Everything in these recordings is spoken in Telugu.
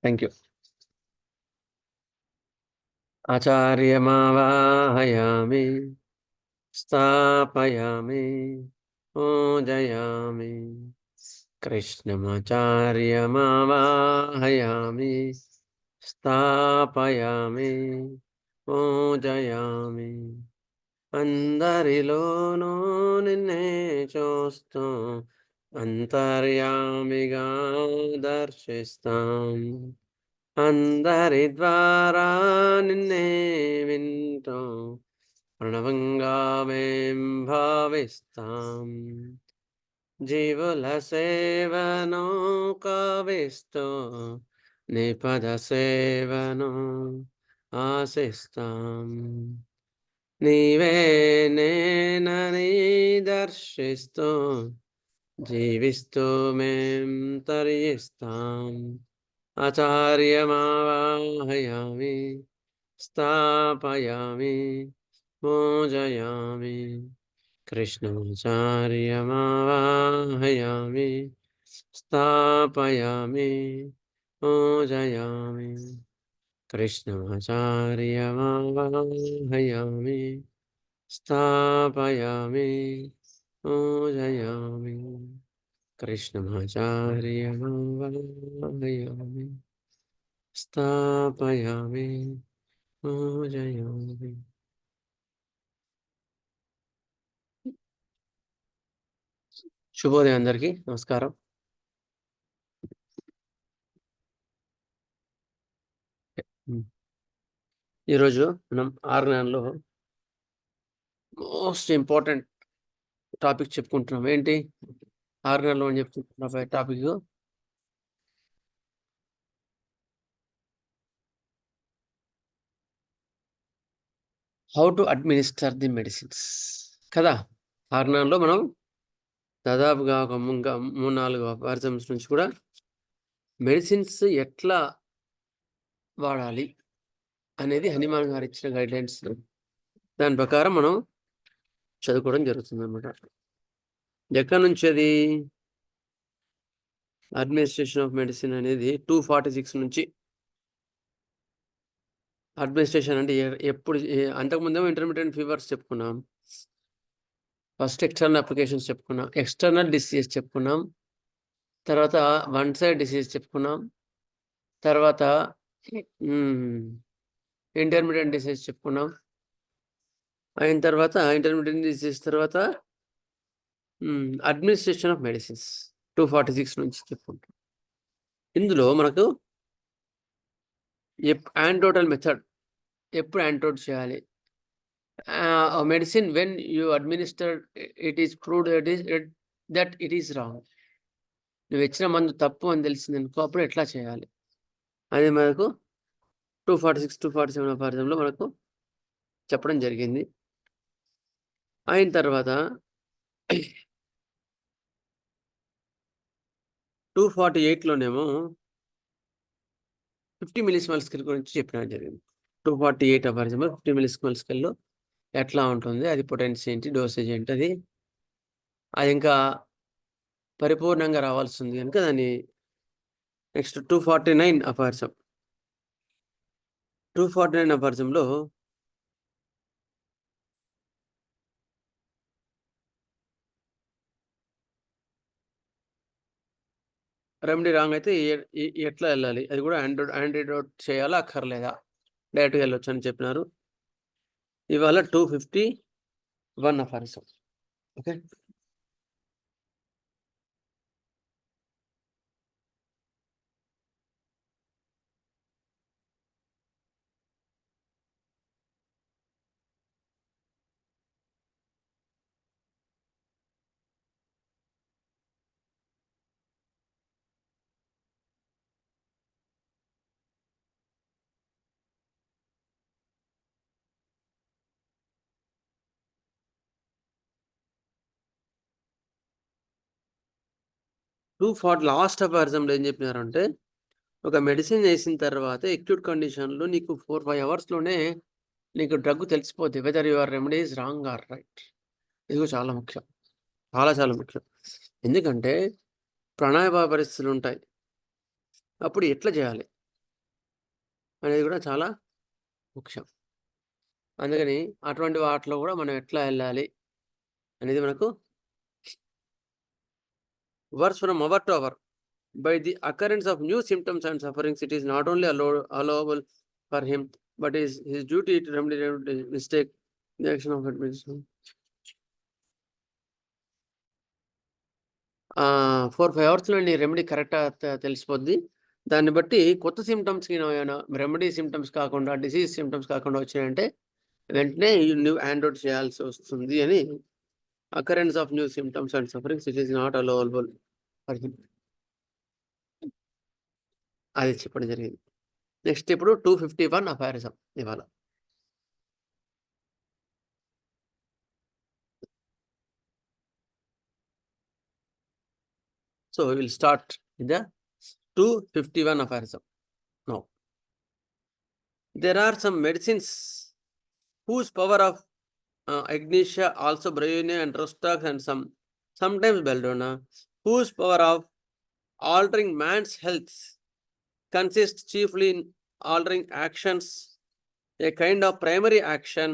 Thank you. ఆచార్యమావాహయామి, స్థాపయామి, పూజయామి. కృష్ణమాచార్యమావాహయామి, స్థాపయామి, పూజయామి. అందరిలోనూ నిన్నే చూస్తూ అంతర్యామిగా దర్శిస్తాం. అందరి ద్వారా నిన్నే వింటూ ప్రణవంగా మేం భావిస్తాం. జీవుల సేవను కావిస్తూ నీ పద సేవను ఆశిస్తాం. నీవే నేనని దర్శిస్తూ జీవిస్తూ మేం తరిస్తాం. ఆచార్యమావాహయామి, స్థాపయామి, పూజయామి. కృష్ణాచార్యమావాహయామి, స్థాపయామి, పూజయామి. కృష్ణాచార్యమావాహయామి, స్థాపయామి, పూజయామి. కృష్ణమాచార్యమావాహయామి, స్థాపయామి, పూజయామి. శుభోదయం అందరికీ. నమస్కారం. ఈరోజు మనం ఆర్గాన్లో మోస్ట్ ఇంపార్టెంట్ టాపిక్ చెప్పుకుంటున్నాం. ఏంటి ఆర్గాన్లో అని చెప్పుకుంటున్న topic how to administer the medicines కదా. ఆర్గాన్లో మనం దాదాపుగా ఒక 3-4 వర్జన్స్ నుంచి కూడా మెడిసిన్స్ ఎట్లా వాడాలి అనేది హనుమాన్ గారు ఇచ్చిన గైడ్లైన్స్, దాని ప్రకారం మనం చదువుకోవడం జరుగుతుంది అన్నమాట. ఎక్కడి నుంచి అది అడ్మినిస్ట్రేషన్ ఆఫ్ మెడిసిన్ అనేది 246 నుంచి. అడ్మినిస్ట్రేషన్ అంటే ఎప్పుడు అంతకుముందేమో ఇంటర్మీడియట్ ఫీవర్స్ చెప్పుకున్నాం, ఫస్ట్ ఎక్స్టర్నల్ అప్లికేషన్స్ చెప్పుకున్నాం, ఎక్స్టర్నల్ డిసీజెస్ చెప్పుకున్నాం, తర్వాత వన్ సైడ్ డిసీజ్ చెప్పుకున్నాం, తర్వాత ఇంటర్మీడియట్ డిసీజ్ చెప్పుకున్నాం. అయిన తర్వాత ఇంటర్మీడియట్ డిసీజ్ తర్వాత అడ్మినిస్ట్రేషన్ ఆఫ్ మెడిసిన్స్ 246 నుంచి చెప్పుకుంటాం. ఇందులో మనకు యాంటోటల్ మెథడ్ ఎప్పుడు యాంటోట్ చేయాలి, medicine when you administer it is proved that it is wrong. నువ్వు ఇచ్చిన మందు తప్పు అని తెలిసింది అనుకో, అప్పుడు ఎట్లా చేయాలి అది మనకు 246, 247 పాఠంలో మనకు చెప్పడం జరిగింది. అయిన తర్వాత 248లోనేమో 50 మిల్లీస్మాల్ స్కేల్ గురించి చెప్పడం జరిగింది. 248 పాఠంలో 50 మిల్లీస్మాల్ స్కేల్లో ఎట్లా ఉంటుంది, అది పొటెన్సీ ఏంటి, డోసేజ్ ఏంటి, అది ఇంకా పరిపూర్ణంగా రావాల్సింది కనుక దాన్ని నెక్స్ట్ 249 అపార్సం. 249 అపార్సంలో రెమెడీ రాంగ్ అయితే ఎట్లా వెళ్ళాలి, అది కూడా యాంటీడోట్ చేయాలా అక్కర్లేదా, డైరెక్ట్గా వెళ్ళొచ్చు అని చెప్పినారు. ఇవాళ 251 అపార్సం. ఓకే, లాస్ట్ అపార్సంలో ఏం చెప్పినారంటే, ఒక మెడిసిన్ వేసిన తర్వాత ఎక్యూట్ కండిషన్లో నీకు 4-5 అవర్స్లోనే నీకు డ్రగ్ తెలిసిపోద్ది, whether your remedy is wrong or right. ఇది చాలా ముఖ్యం, చాలా ముఖ్యం. ఎందుకంటే ప్రాణాయామ పరిస్థితులు ఉంటాయి, అప్పుడు ఎట్లా చేయాలి, అనేది కూడా చాలా ముఖ్యం. అందుకని అటువంటి వాటిలో కూడా మనం ఎట్లా వెళ్ళాలి అనేది మనకు varies from hour to hour. By the occurrence of new symptoms and sufferings, it is not only allowable for him, but is his duty to remedy mistake the action of administration. 4-5 అవర్స్లో నీ రెమెడీ కరెక్ట్గా తెలిసిపోద్ది. దాన్ని బట్టి కొత్త సిమ్టమ్స్కి రెమెడీ సిమ్టమ్స్ కాకుండా డిసీజ్ సిమ్టమ్స్ కాకుండా వచ్చినాయంటే వెంటనే నువ్వు హ్యాండ్ అవుట్ చేయాల్సి వస్తుంది అని. Occurrence of new symptoms and sufferings it is not allowable for him, అది చెప్పడం జరిగింది. నెక్స్ట్ ఇప్పుడు 251 అఫైరిజం ఇవాళ. So we will start in the 251 aphorism. Now, there are some medicines whose power of Ignatia, also Bryonia and Rostax and sometimes Belladonna, whose power of altering man's health consists chiefly in altering actions, a kind of primary action,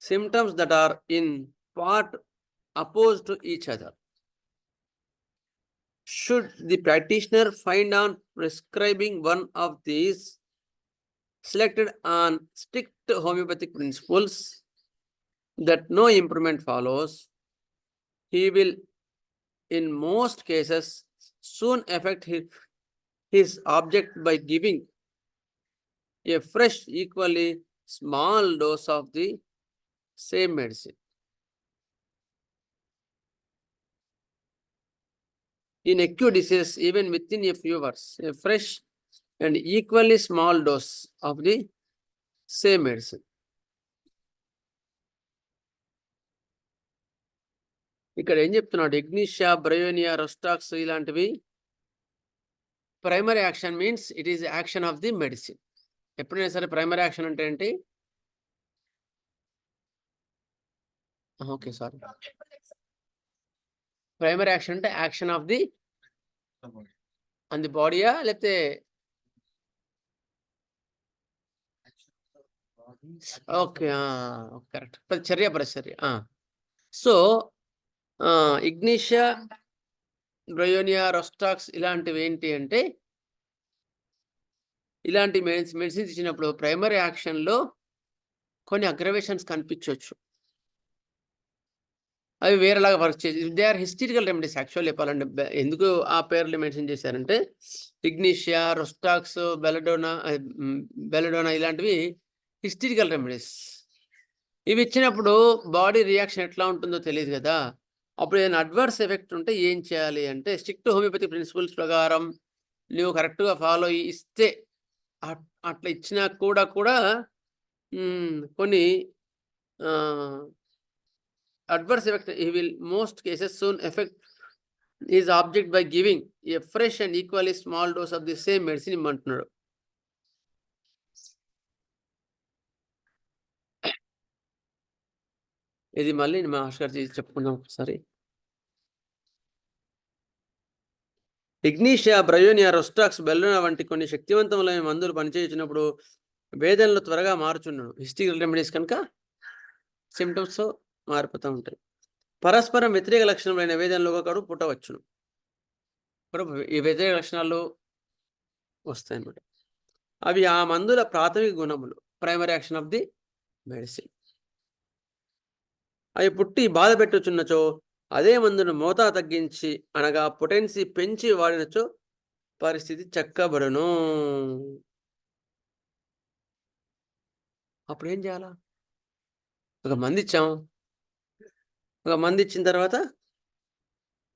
symptoms that are in part opposed to each other. Should the practitioner find on prescribing one of these selected on strict homeopathic principles that no improvement follows, he will in most cases soon affect his object by giving a fresh equally small dose of the same medicine. In acute disease, even within a few hours, a fresh and equally small dose of the same medicine. ఇక్కడ ఏం చెప్తున్నాడు, ఇగ్నిషియా, బ్రయోనియా, రోస్టాక్స్ ఇలాంటివి primary action means it is action of the medicine. ఎప్పుడైనా సరే ప్రైమరీ యాక్షన్ అంటే ఏంటి? ఓకే సారీ, ప్రైమరీ యాక్షన్ అంటే action of the on the బాడీయా లేకపోతే ఓకే కరెక్ట్, ప్రతిచర్య. సో ఇగ్నిషియా, బ్రయోనియా, రోస్టాక్స్ ఇలాంటివి ఏంటి అంటే ఇలాంటి మెడిసిన్స్ ఇచ్చినప్పుడు ప్రైమరీ యాక్షన్లో కొన్ని అగ్రవేషన్స్ కనిపించవచ్చు, అవి వేరేలాగా వర్క్ చేసి they are hysterical remedies. Actual చెప్పాలంటే ఎందుకు ఆ పేర్లు మెన్షన్ చేశారంటే ఇగ్నిషియా, రోస్టాక్స్, బెలడోనా ఇలాంటివి హిస్టరికల్ రెమెడీస్. ఇవి ఇచ్చినప్పుడు బాడీ రియాక్షన్ ఎట్లా ఉంటుందో తెలియదు కదా. అప్పుడు ఏదైనా అడ్వర్స్ ఎఫెక్ట్ ఉంటే ఏం చేయాలి అంటే స్ట్రిక్ట్ హోమియోపతి ప్రిన్సిపల్స్ ప్రకారం నువ్వు కరెక్ట్గా ఫాలో ఇస్తే అట్లా ఇచ్చినా కూడా కొన్ని adverse effect, he will most cases soon affect his object by giving a fresh and equally small dose of the same medicine ఇమ్మంటున్నాడు. ఇది మళ్ళీ మాస్టర్ గారు చెప్పుకుందాం ఒకసారి. ఇగ్నిషియా, బ్రయోనియా, రోస్టాక్స్, బెల్లోనా వంటి కొన్ని శక్తివంతములైన మందులు పనిచేయించినప్పుడు వేదనలు త్వరగా మారుచున్నాడు. హిస్టరికల్ రెమెడీస్ కనుక సిమ్టమ్స్ మారిపోతూ ఉంటాయి. పరస్పరం వ్యతిరేక లక్షణములైన వేదనలు ఒకడు పుట్టవచ్చును. ఈ వ్యతిరేక లక్షణాలు వస్తాయన్నమాట. అవి ఆ మందుల ప్రాథమిక గుణములు, primary action of the medicine. అవి పుట్టి బాధ పెట్టుచున్నచో అదే మందును మోతా తగ్గించి అనగా పొటెన్సీ పెంచి వాడినచో పరిస్థితి చక్కబడును. అప్పుడు ఏం చేయాలా? ఒక మంది ఇచ్చాం, ఒక మంది ఇచ్చిన తర్వాత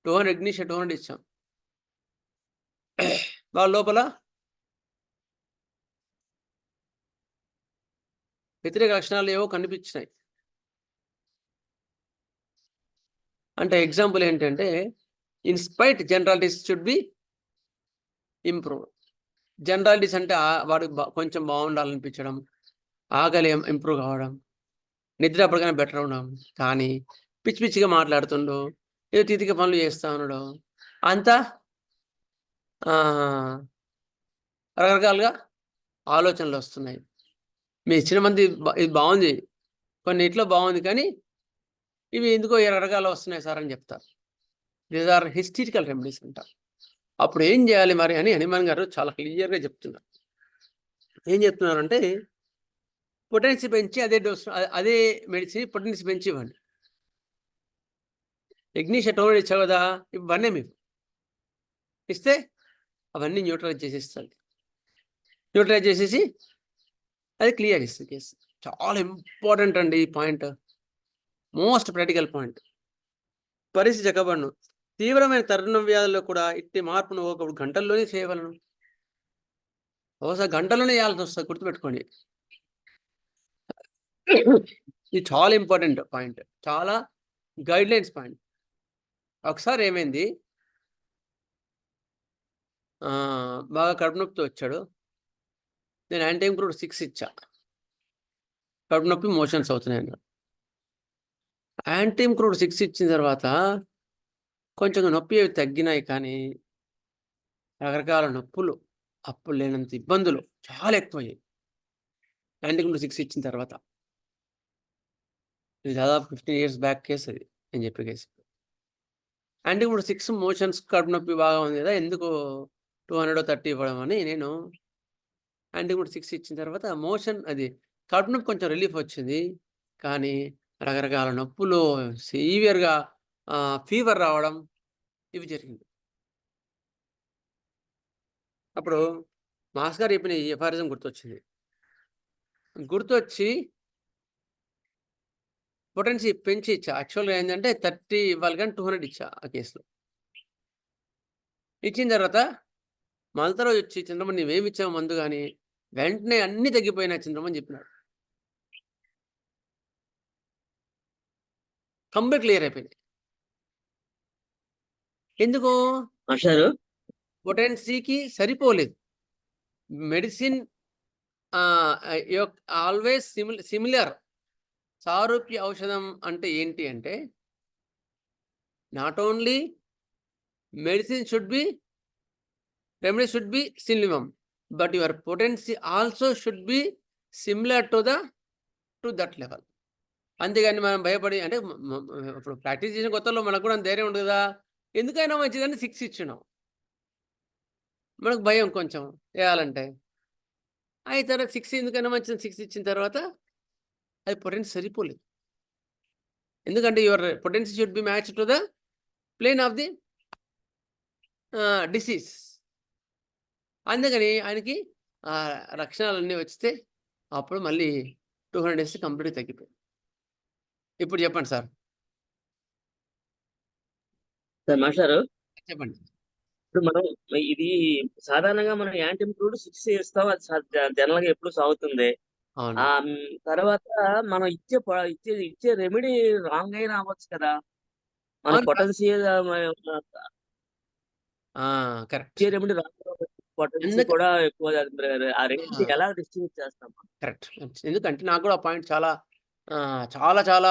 200 ఇగ్నిషియా 200 ఇచ్చాం, వాళ్ళ లోపల వ్యతిరేక లక్షణాలు ఏవో కనిపించినాయి. అంటే ఎగ్జాంపుల్ ఏంటంటే ఇన్స్పైట్ జనరాలిటీస్ షుడ్ బి ఇంప్రూవ్. జనరాలిటీస్ అంటే వాడు కొంచెం బాగుండాలనిపించడం, ఆకలి ఇంప్రూవ్ కావడం, నిద్ర అప్పటికైనా బెటర్ అవడం, కానీ పిచ్చి పిచ్చిగా మాట్లాడుతుండో ఏదో తీతిక పనులు చేస్తా ఉండడం, అంతా రకరకాలుగా ఆలోచనలు వస్తున్నాయి. మీ ఇచ్చిన మంది ఇది బాగుంది, కొన్నిట్లో బాగుంది, కానీ ఇవి ఎందుకో రకరకాలు వస్తున్నాయి సార్ అని చెప్తారు. దీస్ ఆర్ హిస్టరికల్ రెమెడీస్ అంటారు. అప్పుడు ఏం చేయాలి మరి అని హనుమాన్ గారు చాలా క్లియర్గా చెప్తున్నారు. ఏం చెప్తున్నారంటే పొటెన్సీ పెంచి అదే డోస్, అదే మెడిసిన్ పొటెన్సీ పెంచి ఇవ్వండి. ఇగ్నిషన్ టోన్ ఇచ్చావు కదా, ఇవన్నీ మీకు ఇస్తే అవన్నీ న్యూట్రలైజ్ చేసేస్తుంది. న్యూట్రలైజ్ చేసేసి అది క్లియర్ ఇస్తుంది కేసు. చాలా ఇంపార్టెంట్ అండి ఈ పాయింట్, మోస్ట్ ప్రాక్టికల్ పాయింట్. పరిస్థితి చెక్కబడను తీవ్రమైన తరుణ వ్యాధుల్లో కూడా ఇట్టి మార్పును ఒక గంటల్లోనే చేయగలను. ఒకసారి గంటలోనే చేయాల్సి వస్తుంది, గుర్తుపెట్టుకోండి. ఇది చాలా ఇంపార్టెంట్ పాయింట్, చాలా గైడ్ లైన్స్ పాయింట్. ఒకసారి ఏమైంది, బాగా కడుపు నొప్పితో వచ్చాడు. నేను యాంటీ ఇంక్రూడ్ 6 ఇచ్చా. కడుపు నొప్పి మోషన్స్ అవుతున్నాయి అన్నాడు. యాంటీ ఇంక్రూడ్ 6 ఇచ్చిన తర్వాత కొంచెం నొప్పి అవి తగ్గినాయి, కానీ రకరకాల నొప్పులు, అప్పుడు లేనంత ఇబ్బందులు చాలా ఎక్కువయ్యాయి యాంటీ ఇంక్రూడ్ 6 ఇచ్చిన తర్వాత. ఇది దాదాపు 15 years బ్యాక్ కేసు అది నేను చెప్పే కేసు. యాంటీ ఇంక్రూడ్ 6 మోషన్స్ కడుపు నొప్పి బాగా ఉంది కదా, ఎందుకు 230 ఇవ్వడం అని నేను యాంటీ ఇంక్రూడ్ 6 ఇచ్చిన తర్వాత మోషన్ అది కడుపు నొప్పి కొంచెం రిలీఫ్ వచ్చింది, కానీ రకరకాల నొప్పులు, సివియర్గా ఫీవర్ రావడం ఇవి జరిగింది. అప్పుడు మాస్ గారు చెప్పిన ఈ ఎఫారిజం గుర్తొచ్చింది. గుర్తొచ్చి పొటెన్సీ పెంచి ఇచ్చా. యాక్చువల్గా ఏంటంటే 30 ఇవ్వాలి, కానీ 200 ఇచ్చా ఆ కేసులో. ఇచ్చిన తర్వాత మళ్ళీ రోజు వచ్చి చంద్రమని నువ్వేమి ఇచ్చావు మందు, కానీ వెంటనే అన్ని తగ్గిపోయినాయి చంద్రమని చెప్పినాడు. కంప్లీట్ క్లియర్ అయిపోయింది. ఎందుకు? పొటెన్సీకి సరిపోలేదు. Medicine always similar. సారూప్య ఔషధం అంటే ఏంటి అంటే, not only medicine should be, remedy should B similar, but your potency also should be similar to that level. అంతేగాని మనం భయపడి, అంటే ఇప్పుడు ప్రాక్టీస్ చేసిన కొత్తలో మనకు కూడా ధైర్యం ఉండదు కదా, ఎందుకైనా మంచిదని 6 ఇచ్చినాం, మనకు భయం కొంచెం వేయాలంటే. అయితే తర్వాత 6 ఎందుకైనా మంచిదని 6 ఇచ్చిన తర్వాత అది పొటెన్సీ సరిపోలేదు. ఎందుకంటే your potency should be match to the plane of the disease. అందుకని ఆయనకి లక్షణాలన్నీ వస్తే అప్పుడు మళ్ళీ 200 days కంప్లీట్గా తగ్గిపోయింది. ఇప్పుడు చెప్పండి సార్. మాస్టారు చెప్పండి. ఇప్పుడు మనం ఇది సాధారణంగా మనం యాంటీ ఇంక్లూడ్ 6 ఇస్తాం, అది జనరల్ గా ఎప్పుడు సాగుతుంది. తర్వాత మనం ఇచ్చే రెమెడీ రాంగ్ అయినా అవ్వచ్చు కదా, మన potency correct remedy wrong, potency కూడా ఎక్కువ. ఆ రెండింటిని ఎలా డిస్టింగ్విష్ చేస్తాం? కరెక్ట్. ఎందుకంటే నాకు కూడా పాయింట్ చాలా చాలా చాలా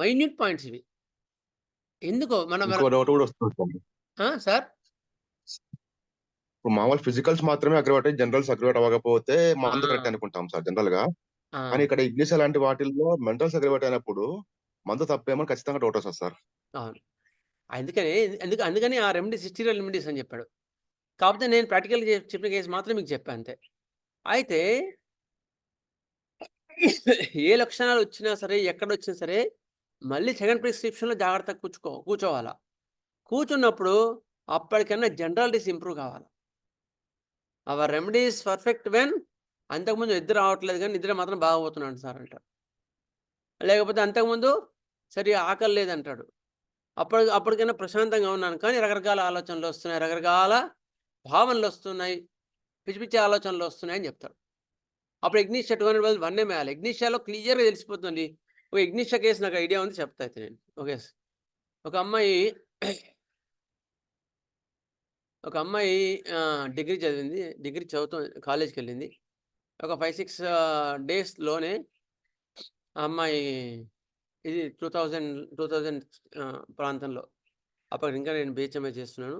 మైన్యూట్ పాయింట్స్ ఇవి. ఎందుకో సార్ మామూలు ఫిజికల్స్ మాత్రమే అగ్రివేట్ అయ్యి జనరల్స్ అగ్రివేట్ అవ్వకపోతే మందు కరెక్ట్ అనుకుంటాం సార్ జనరల్ గా. కానీ ఇక్కడ ఇంగ్లీష్ అలాంటి వాటిల్లో మెంటల్స్ అగ్రివేట్ అయినప్పుడు మందు తప్పేమో ఖచ్చితంగా డౌట్ వస్తుంది సార్. అవును, అందుకని ఆ రెమెడీస్ హిస్టరియల్ రెమెడీస్ అని చెప్పాడు. కాకపోతే నేను ప్రాక్టికల్ చెప్పిన కేసు మాత్రం మీకు చెప్పాను అంతే. అయితే ఏ లక్షణాలు వచ్చినా సరే, ఎక్కడొచ్చినా సరే, మళ్ళీ సెకండ్ ప్రిస్క్రిప్షన్లో జాగ్రత్తగా కూర్చోవాలా. కూర్చున్నప్పుడు అప్పటికన్నా జనరల్ ఇంప్రూవ్ కావాలి. అవర్ రెమెడీస్ పర్ఫెక్ట్ వెన్, అంతకుముందు నిద్ర రావట్లేదు కానీ నిద్ర మాత్రం బాగపోతున్నాడు సార్ అంటాడు. లేకపోతే అంతకుముందు సరిగా ఆకలి లేదంటాడు. అప్పటికైనా ప్రశాంతంగా ఉన్నాను, కానీ రకరకాల ఆలోచనలు వస్తున్నాయి, రకరకాల భావనలు వస్తున్నాయి, పిచ్చి పిచ్చి ఆలోచనలు వస్తున్నాయి అని చెప్తాడు. అప్పుడు ఇగ్నిషియా 200 వన్నే మేయాలి. ఇగ్నిషియాలో క్లియర్గా తెలిసిపోతుంది. ఒక ఇగ్నిషియా కేసు నాకు ఐడియా ఉంది, చెప్తా అయితే నేను. ఒక అమ్మాయి డిగ్రీ చదివింది, డిగ్రీ చదువుతూ కాలేజ్కి వెళ్ళింది. ఒక 5-6 డేస్లోనే ఆ అమ్మాయి, ఇది 2000 ప్రాంతంలో, అప్పుడు ఇంకా నేను BHMS చేస్తున్నాను.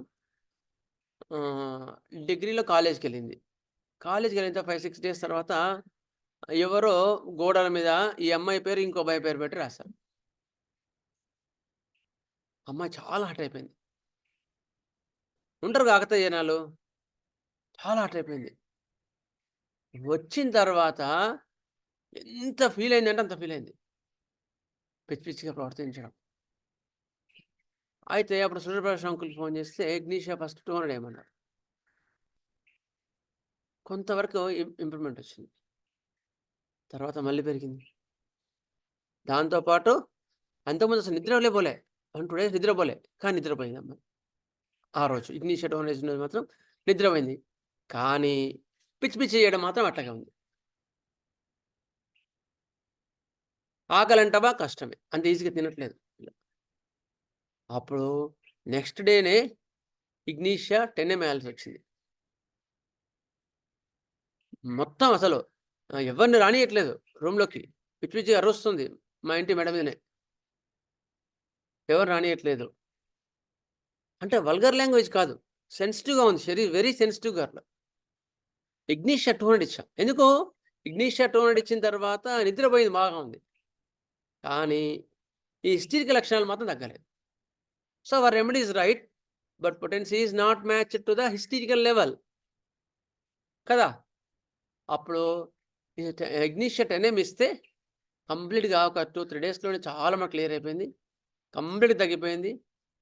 డిగ్రీలో కాలేజ్‌కెళ్ళింది. కాలేజ్‌కెళ్ళిన 5, 6 డేస్ తర్వాత ఎవరో గోడల మీద ఈ అమ్మాయి పేరు, ఇంకో అబ్బాయి పేరు పెట్టి రాశారు. అమ్మాయి చాలా హర్ట్ అయిపోయింది. ఉంటారు కాకతాళీయ జనాలు. చాలా హర్ట్ అయిపోయింది. వచ్చిన తర్వాత ఎంత ఫీల్ అయిందంటే అంత ఫీల్ అయింది. పిచ్చి పిచ్చిగా ప్రవర్తించడం. అయితే అప్పుడు సూర్యప్రకాష్ అంకుల్‌కి ఫోన్ చేస్తే ఇగ్నిషియా ఫస్ట్ 200 ఏయమన్నారు. కొంతవరకు ఇంప్రూవ్‌మెంట్ వచ్చింది. తర్వాత మళ్ళీ పెరిగింది. దాంతో పాటు అంతకుముందు అసలు నిద్రలే పోలే. 1, 2 డేస్ నిద్రపోలే. కానీ నిద్రపోయింది అమ్మాయి. ఆ రోజు ఇగ్నిషియా 200 ఏసిన రోజు మాత్రం నిద్రపోయింది. కానీ పిచ్చి పిచ్చి చేయడం మాత్రం అట్లాగే ఉంది. ఆకలంటావా కష్టమే. అంత ఈజీగా తినట్లేదు. అప్పుడు నెక్స్ట్ డేనే ఇగ్నిషియా 10 ఏయాల్సొచ్చింది. మొత్తం అసలు ఎవరిని రానీయట్లేదు రూమ్‌లోకి. పిచ్చి పిచ్చిగా అరుస్తుంది. మా ఇంటి మేడ మీదనే. ఎవరు రానీయట్లేదు. అంటే వల్గర్ లాంగ్వేజ్ కాదు. సెన్సిటివ్‌గా ఉంది. Very sensitive girl. ఇగ్నిషియా 200 ఇచ్చా. ఎందుకు? ఇగ్నిషియా 200 ఇచ్చిన తర్వాత నిద్రపోయింది బాగా ఉంది. కానీ ఈ హిస్టీరికల్ లక్షణాలు మాత్రం తగ్గలేదు. So, our remedy is right. But potency is not matched to the hysterical level. కదా! అప్పుడు ఇగ్నిషియా 10 ఇస్తే కంప్లీట్‌గా ఒక 2, 3 డేస్‌లోనే చాలా మటుకు క్లియర్ అయిపోయింది. కంప్లీట్‌గా తగ్గిపోయింది.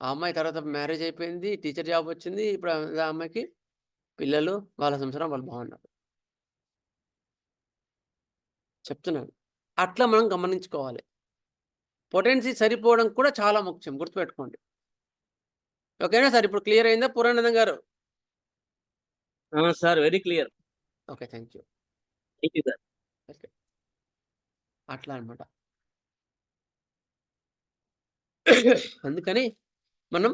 ఆ అమ్మాయి తర్వాత మ్యారేజ్ అయిపోయింది. టీచర్ జాబ్ వచ్చింది. ఇప్పుడు ఆ అమ్మాయికి పిల్లలు, వాళ్ళ సంసారం వాళ్ళు బాగున్నారు. చెప్తున్నాను. అట్లా మనం గమనించుకోవాలి. పొటెన్సీ సరిపోవడం కూడా చాలా ముఖ్యం. గుర్తుపెట్టుకోండి. ఓకేనా సార్? ఇప్పుడు క్లియర్ అయిందా పూర్ణానందం గారు? Sir very clear. Okay. Thank you. Thank you sir. Okay. అట్లా అన్నమాట. అందుకని మనం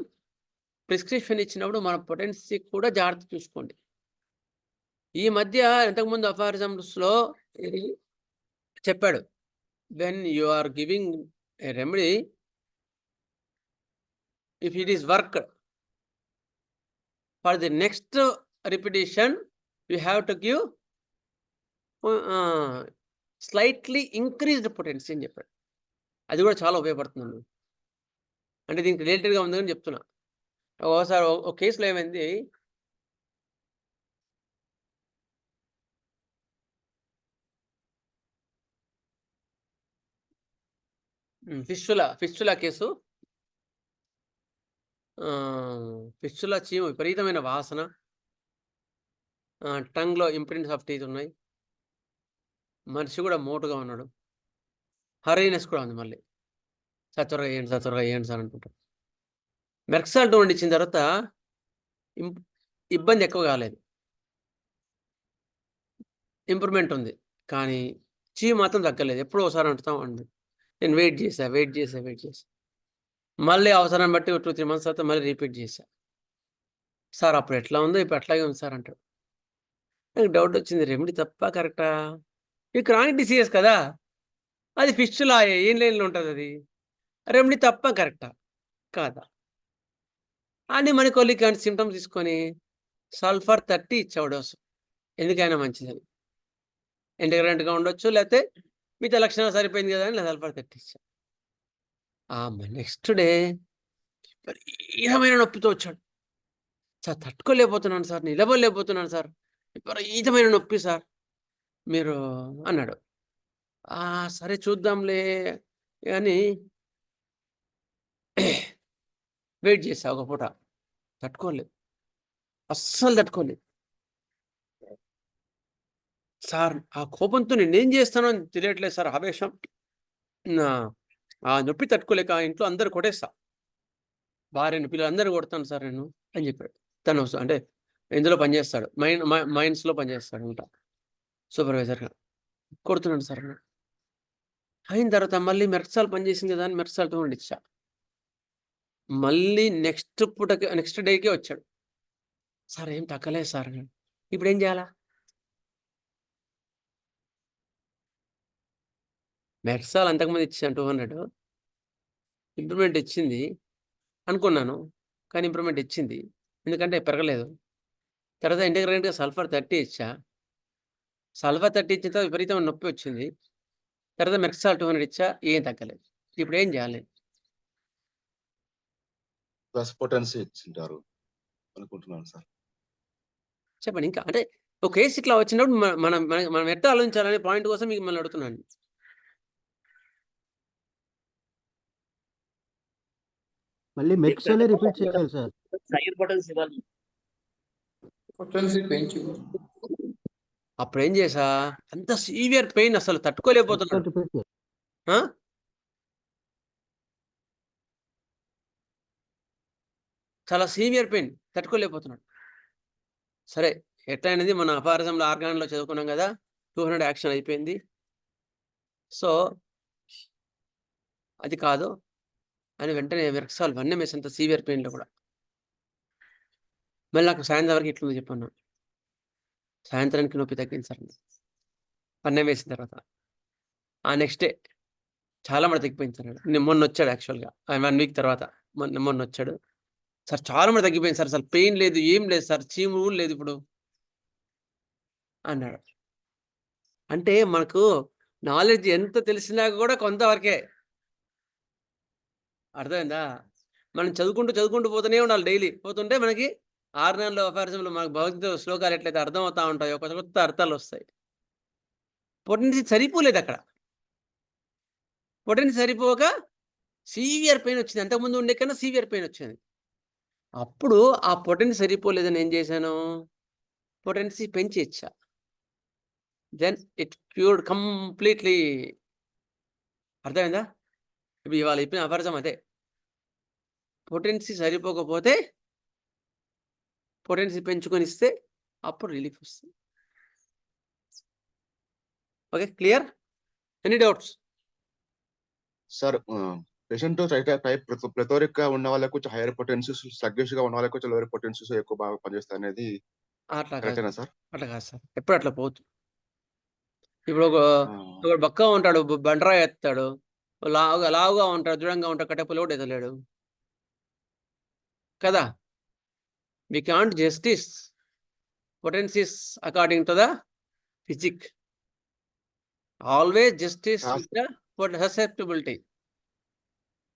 ప్రిస్క్రిప్షన్ ఇచ్చినప్పుడు మన పొటెన్సీ కూడా జాగ్రత్త చూసుకోండి. ఈ మధ్య ఇంతకుముందు అఫారిజమ్స్‌లో ఇది చెప్పాడు. When you are giving a remedy, if it is worked for the next repetition you have to give slightly increased potency అని చెప్పాడు. అది కూడా చాలా ఉపయోగపడుతుందండి. అంటే దీనికి రిలేటెడ్‌గా ఉందని చెప్తున్నా. ఓసారి ఒక కేస్‌లో ఏమైంది, ఫిస్టులా కేసు. ఫిస్టులా చీము విపరీతమైన వాసన. టంగ్‌లో ఇంప్రింట్స్ ఆఫ్ టీత్ ఉన్నాయి. మనిషి కూడా మోటుగా ఉన్నాడు. హరీనెస్ కూడా ఉంది మళ్ళీ. సార్ త్వరగా చేయండి సార్, త్వరగా చేయండి సార్ అనుకుంటా. మెర్క్సాల్ 200 ఇచ్చిన తర్వాత ఇంప్ ఇబ్బంది ఎక్కువ కాలేదు. ఇంప్రూవ్‌మెంట్ ఉంది. కానీ చీము మాత్రం తగ్గలేదు. ఎప్పుడో ఒకసారి అంటుతా ఉంది. నేను వెయిట్ చేశా. మళ్ళీ అవసరాన్ని బట్టి 2, 3 మంత్స్ తర్వాత మళ్ళీ రిపీట్ చేశా. సార్ అప్పుడు ఎట్లా ఉందో ఇప్పుడు అట్లాగే ఉంది సార్ అంటాడు. నాకు డౌట్ వచ్చింది. రెమెడీ తప్పా? కరెక్టా? ఇది క్రానిక్ డిసీజెస్ కదా! అది ఫిస్టులాయే. ఏం లేనిలో ఉంటదది. రెమెడీ తప్పా? కరెక్టా? కాదా? అని మన కొలిక్ సింప్టమ్స్ తీసుకొని సల్ఫర్ 30 ఇచ్చా డోసు. ఎందుకైనా మంచిదని. ఇంటగ్రెంట్‌గా ఉండొచ్చు. లేతే మిగతా లక్షణాలు సరిపోయింది కదా! అని సల్ఫర్ 30 ఇచ్చా. నెక్స్ట్ డే విపరీతమైన నొప్పితో వచ్చాడు. సార్ తట్టుకోలేకపోతున్నాను సార్. నిలబడలేకపోతున్నాను సార్. విపరీతమైన నొప్పి సార్. మీరు అన్నాడు. సరే చూద్దాంలే అని వెయిట్ చేశా ఒక పూట. తట్టుకోలేదు. అస్సలు తట్టుకోలేదు. సార్ ఆ కోపంతో నేనేం చేస్తానో తెలియట్లేదు సార్ ఆవేశం. నా ఆ నొప్పి తట్టుకోలేక ఇంట్లో అందరూ కొట్టేస్తా. భార్యని, పిల్లలందరిని కొడతాను సార్ నేను అని చెప్పాడు. తను అంటే ఇందులో పనిచేస్తాడు. మైన్స్‌లో పనిచేస్తాడంట సూపర్వైజర్‌గా. కొడుతున్నాను సార్ అన్నాడు. అయిన తర్వాత మళ్ళీ మెర్క్సాల్ పనిచేసింది కదా! అని మెర్క్సాల్ 200 ఇచ్చా. మళ్ళీ నెక్స్ట్ డేకే వచ్చాడు. సార్ ఏం తగ్గలేదు సార్ అన్నాడు. ఇప్పుడేం చేయాలా? మెర్క్సాల్ అంతకుముందు ఇచ్చాను 200. ఇంప్రూవ్‌మెంట్ ఇచ్చింది అనుకున్నాను. కానీ ఇంప్రూవ్‌మెంట్ ఇచ్చింది. ఎందుకంటే పెరగలేదు. తర్వాత ఇంటిగ్రేటెడ్గా సల్ఫర్ 30 ఇచ్చా. సల్ఫర్ 30 ఇచ్చిన తర్వాత విపరీతమైన నొప్పి వచ్చింది. తర్వాత మెర్క్సాల్ 200 ఇచ్చా, ఏం తగ్గలేదు. ఇప్పుడు ఏం చేయాలి? ప్లస్ పొటెన్సీ ఇచ్చింటారు అనుకుంటున్నాను సార్. చెప్పండి. ఇంకా అంటే ఒక కేసు ఇట్లా వచ్చినప్పుడు మనం మనం మనం ఎట్లా ఆలోచించాలనే పాయింట్ కోసం మిమ్మల్ని అడుగుతున్నాను. మళ్ళీ మెర్క్సాలే రిపీట్ చేయాలి సార్. హైయర్ పొటెన్సీ ఇవ్వాలి. పొటెన్సీ పెంచు. అప్పుడు ఏం చేసా, అంత సీవియర్ పెయిన్ అసలు తట్టుకోలేకపోతున్నాడు. రిపీట్ చేయాలి. ఆ? చాలా సీవియర్ పెయిన్ తట్టుకోలేకపోతున్నాడు. సరే, ఎట్లయినది మన అపారజంలో ఆర్గాన్లో చదువుకున్నాం కదా, 200 యాక్షన్ అయిపోయింది. సో అది కాదు అని వెంటనే మెర్క్సాల్ 1 ml అంత సీవియర్ పెయిన్లో కూడా. మళ్ళీ నాకు సాయంత్రం వరకు ఇట్లుంది చెప్పాను. సాయంత్రానికి నొప్పి తగ్గింది సార్ 1 ml వేసిన తర్వాత. ఆ నెక్స్ట్ డే చాలా మంది తగ్గిపోయింది సార్. నేను మొన్న వచ్చాడు యాక్చువల్గా 1 వీక్ తర్వాత మొన్న వచ్చాడు సార్. చాలా మంది తగ్గిపోయింది సార్, అసలు పెయిన్ లేదు, ఏం లేదు సార్, చీము కూడా లేదు ఇప్పుడు అన్నాడు. అంటే మనకు నాలెడ్జ్ ఎంత తెలిసినా కూడా కొంతవరకే. అర్థమైందా? మనం చదువుకుంటూ పోతూనే ఉండాలి. డైలీ పోతుంటే మనకి 6 నెలల అపారజంలో మనకు భగవద్గీత శ్లోకాలు ఎట్లయితే అర్థం అవుతా ఉంటాయో కొత్త కొత్త అర్థాలు వస్తాయి. పొటెన్సీ సరిపోలేదు అక్కడ. పొటెన్సీ సరిపోక సీవియర్ పెయిన్ వచ్చింది. అంతకుముందు ఉండే కన్నా సీవియర్ పెయిన్ వచ్చింది. అప్పుడు ఆ పొటెన్సీ సరిపోలేదని ఏం చేశాను, పొటెన్సీ పెంచి ఇచ్చా. Then it cured completely. అర్థమైందా? ఇప్పుడు ఇవాళ చెప్పిన అపారజం అదే. పొటెన్సీ సరిపోకపోతే పొటెన్సీ పెంచుకొని ఇస్తే అప్పుడు రిలీఫ్ వస్తుంది. Okay, clear? Any doubts? Sir patient type plethoric గా ఉన్న వాళ్ళకి కొంచెం హైయర్ పొటెన్సీస్, స్లగ్గిష్ గా ఉన్న వాళ్ళకి కొంచెం లోయర్ పొటెన్సీస్ ఎక్కువ బాగా పనిచేస్తాయి అనేది అట్లా కాదు, కరెక్టేనా సార్? అట్లా కాదు సార్, ఎప్పుడు అట్లా పోతు. ఇప్పుడు ఒక బక్క ఉంటాడు, బండరా ఎత్తాడు, లావుగా ఉంటాడు, దృఢంగా ఉంటాడు, కట్టెపులు కూడా ఎదలేడు కదా. We can't justice potencies according to the physique. Always justice with the susceptibility.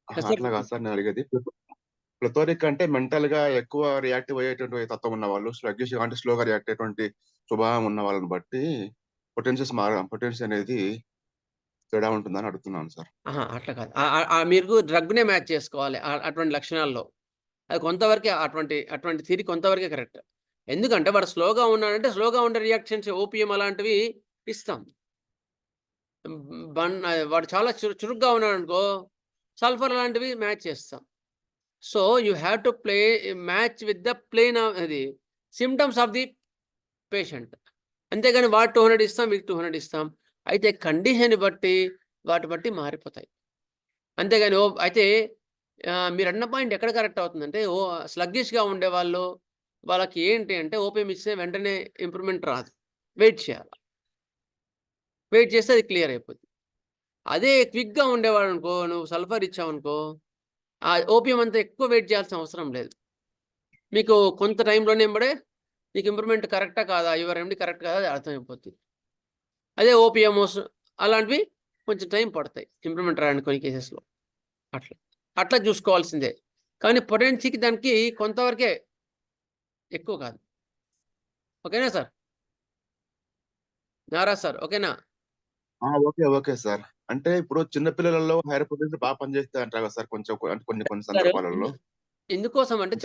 అట్లా కాదు సార్ నేను అడిగేది. ప్లెథోరిక్ అంటే మెంటల్ గా ఎక్కువ రియాక్టివ్ అయ్యేటువంటి తత్వం ఉన్న వాళ్ళు, స్లగ్గిష్ అంటే స్లోగా రియాక్ట్ అయ్యేటువంటి స్వభావం ఉన్న వాళ్ళని బట్టి పొటెన్సీ అనేది తేడా ఉంటుందని అడుగుతున్నాను సార్. అట్లా కాదు. మీరు డ్రగ్నే మ్యాచ్ చేసుకోవాలి అటువంటి లక్షణాల్లో. అది కొంతవరకే అటువంటి థియరీ కొంతవరకే కరెక్ట్. ఎందుకంటే వాడు స్లోగా ఉన్నాడంటే స్లోగా ఉండే రియాక్షన్స్ ఓపియం అలాంటివి ఇస్తాం. వాడు చాలా చురుగ్గా ఉన్నాడు అనుకో, సల్ఫర్ లాంటివి మ్యాచ్ చేస్తాం. So you have to match with the plane అది సిమ్టమ్స్ ఆఫ్ ది పేషెంట్. అంతేగాని వాడు 200 ఇస్తాం, మీకు 200 ఇస్తాం. అయితే కండిషన్ బట్టి వాటి బట్టి మారిపోతాయి. అంతేగాని అయితే మీరు అన్న పాయింట్ ఎక్కడ కరెక్ట్ అవుతుందంటే, స్లగ్గిష్గా ఉండేవాళ్ళు వాళ్ళకి ఏంటి అంటే ఓపియం ఇస్తే వెంటనే ఇంప్రూవ్మెంట్ రాదు, వెయిట్ చేయాలి. వెయిట్ చేస్తే అది క్లియర్ అయిపోతుంది. అదే క్విక్గా ఉండేవాడు అనుకో, నువ్వు సల్ఫర్ ఇచ్చావనుకో, ఆ ఓపియం అంతా ఎక్కువ వెయిట్ చేయాల్సిన అవసరం లేదు. మీకు కొంత టైంలోనే నీకు ఇంప్రూవ్మెంట్ కరెక్టా కాదా, యువర్ రెమెడీ కరెక్ట్ కాదా అది అర్థమైపోతుంది. అదే ఓపిఎంఓస్ అలాంటివి కొంచెం టైం పడతాయి ఇంప్రూవ్మెంట్ రావడానికి కొన్ని కేసెస్లో. అట్లా చూసుకోవాల్సిందే. కానీ పొటెన్సీకి దానికి కొంతవరకే, ఎక్కువ కాదు. ఓకేనా సార్? నారాజ్ సార్ ఓకేనా? Okay sir. అంటే ఇప్పుడు చిన్నపిల్లలలో హైయర్ పొటెన్సీ బాగా పనిచేస్తాయి అంటారు కదా సార్, కొంచెం కొన్ని సందర్భాలలో. ఎందుకోసం అంటే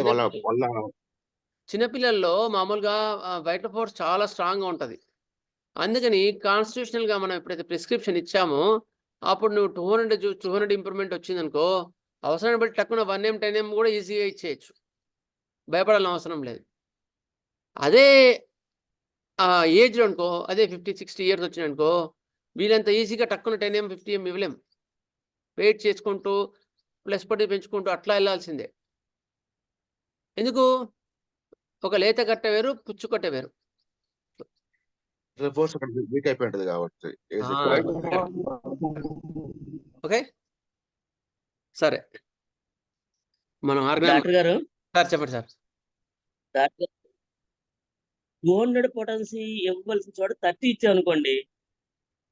చిన్నపిల్లల్లో మామూలుగా వైటల్ ఫోర్స్ చాలా స్ట్రాంగ్గా ఉంటుంది. అందుకని కాన్స్టిట్యూషనల్గా మనం ఎప్పుడైతే ప్రిస్క్రిప్షన్ ఇచ్చామో అప్పుడు నువ్వు 200 ఇంప్రూవ్మెంట్ వచ్చిందనుకో, అవసరాన్ని బట్టి టక్కున 1M 10M కూడా ఈజీగా ఇచ్చేయచ్చు, భయపడాల్సిన అవసరం లేదు. అదే ఏజ్లో అనుకో, అదే 50-60 ఇయర్స్ వచ్చినాయనుకో, వీళ్ళంత ఈజీగా టక్కున 10M 50M ఇవ్వలేం. వెయిట్ చేసుకుంటూ ప్లస్ పడి పెంచుకుంటూ అట్లా వెళ్ళాల్సిందే. ఎందుకు? ఒక లేత కట్ట వేరు, పుచ్చు కట్ట వేరు. ఫోర్స్ వీక్ అయిపోయి ఉంటుంది కాబట్టి. ఓకే సరే, మనం డాక్టర్ గారు సార్ చెప్పండి సార్. 200 పొటెన్సీ ఇవ్వవలసిన చోట 30 ఇచ్చాం అనుకోండి,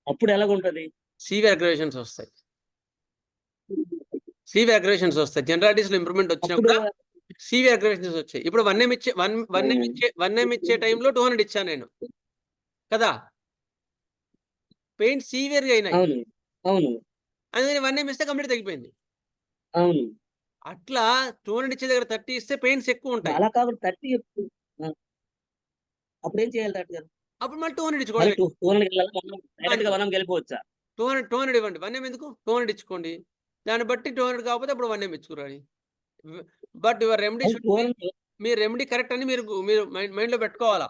అప్పుడు ఎలాగుంటది? సివి అగ్రేషన్స్ వస్తాయి. సివి అగ్రేషన్స్ వస్తాయి. జనరాలిటీస్ లో ఇంప్రూవ్మెంట్ అప్పుడు వచ్చినప్పుడు సివి అగ్రేషన్స్ వచ్చాయి. ఇప్పుడు 1 M ఇచ్చే టైంలో 200 ఇచ్చాను నేను కదా. పెయిన్ సివియర్ గా అయినాయి. అవును, అవును, అందుకని 1 M ఇస్తే కంప్లీట్ తగ్గిపోయింది. అవును. అట్లా 200 ఇచ్చే దగ్గర 30 ఇస్తే పెయిన్స్ ఎక్కువ ఉంటాయి. అలా కాకుండా 30 అప్పుడేం చేయాలి డాక్టర్ గారు? అప్పుడు మళ్ళీ 200 మళ్ళీ ఇచ్చుకోవాలి. 200 వెళ్ళాలా? డైరెక్ట్ గా 1 వెళ్ళిపోవచ్చా? 200 ఇవ్వండి. 1 M ఎందుకు? 200 ఇచ్చుకోండి. దాన్ని బట్టి 200 కాకపోతే అప్పుడు 1 M ఇచ్చుకోరాలి. But your remedy should be, 200 మీ రెమెడీ కరెక్ట్ అని మీరు మైండ్ లో పెట్టుకోవాలా.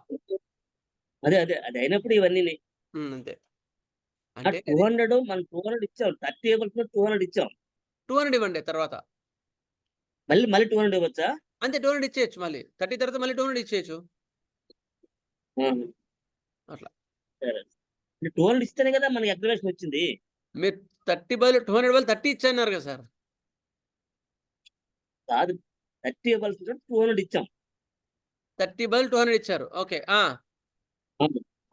అదే అది అయినప్పుడు ఇవన్నీ అంతే. అంటే 200 మనం 200 ఇచ్చాం, 30 ఇవ్వాల్సిన 200 ఇచ్చాం, 200 ఇవ్వండి. తర్వాత మళ్ళీ 200 ఇవ్వచ్చా? అంతే 200 ఇచ్చేయచ్చు. మళ్ళీ 30 తర్వాత మళ్ళీ 200 ఇచ్చేయచ్చు. అట్లా సరే, 200 ఇస్తేనే కదా మనకి అగ్రవేషన్ వచ్చింది. మీరు 30 బదులు 200 బదులు 30 ఇచ్చన్నారు కదా సార్. కాదు, 30 ఇవ్వాల్సిన 200 ఇచ్చాం. 30 బదులు 200 ఇచ్చారు. ఓకే.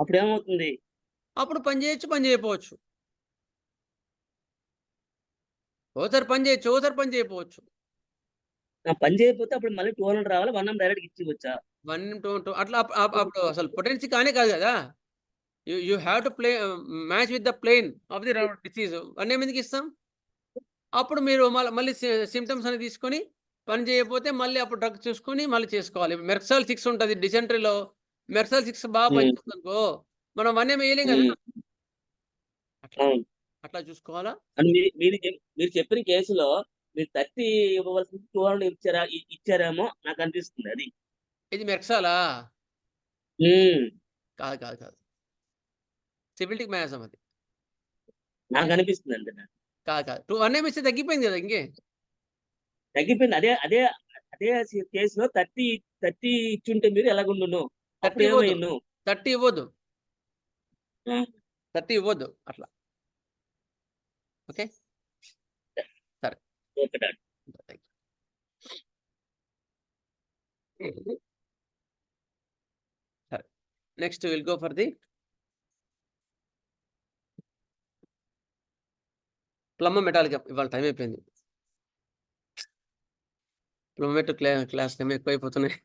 అప్పుడు ఏమవుతుంది? అప్పుడు పని చేయొచ్చు, పని చేయకపోవచ్చు. ఓసారి పని చేయొచ్చు, ఓసారి పని చేయకపోవచ్చు. పని చేయకపోతే అప్పుడు మళ్ళీ 200 రావాలి, 1 డైరెక్ట్ ఇచ్చివచ్చా? 1 2 అట్లా అప్పుడు అసలు పొటెన్సీ కానే కాదు కదా. You have to play match with the plane of the disease. 1 M ఎందుకు ఇస్తాం? అప్పుడు మీరు మళ్ళీ సిమ్టమ్స్ అని తీసుకొని పని చేయకపోతే మళ్ళీ అప్పుడు డ్రగ్ చూసుకొని మళ్ళీ చేసుకోవాలి. మెర్సాల్ 6 ఉంటుంది డిసెంట్రీలో. మెర్సాల్ 6 బాగా పనిచేస్తుంది అనుకో, మనం 1 M వేయలేం కదా. అవును. అట్లా చూసుకోవాలా. మీరు చెప్పిన కేసులో మీరు 30 ఇవ్వవలసిన 200 ఇచ్చారేమో నాకు అనిపిస్తుంది. అది ఇది మెర్సాలా? కాదు కాదు కాదు, సిబిలిటిక్ మ్యాసం అది. నాకు అనిపిస్తుంది అంతే. కాదు కాదు, 1 M ఇస్తే తగ్గిపోయింది కదా. ఇంకే తగ్గిపోయింది. అదే అదే అదే కేసులో 30 ఇచ్చుంటే మీరు ఎలాగుండును? 30 ఇవ్వద్దు. 30 ఇవ్వద్దు. 30 ఇవ్వద్దు అట్లా. ఓకే సరే. Okay doctor. సరే, next will go for the plumbum metallicum. ఇవాళ టైం అయిపోయింది. ప్లమ్ క్లాస్ ఏమో ఎక్కువైపోతున్నాయి.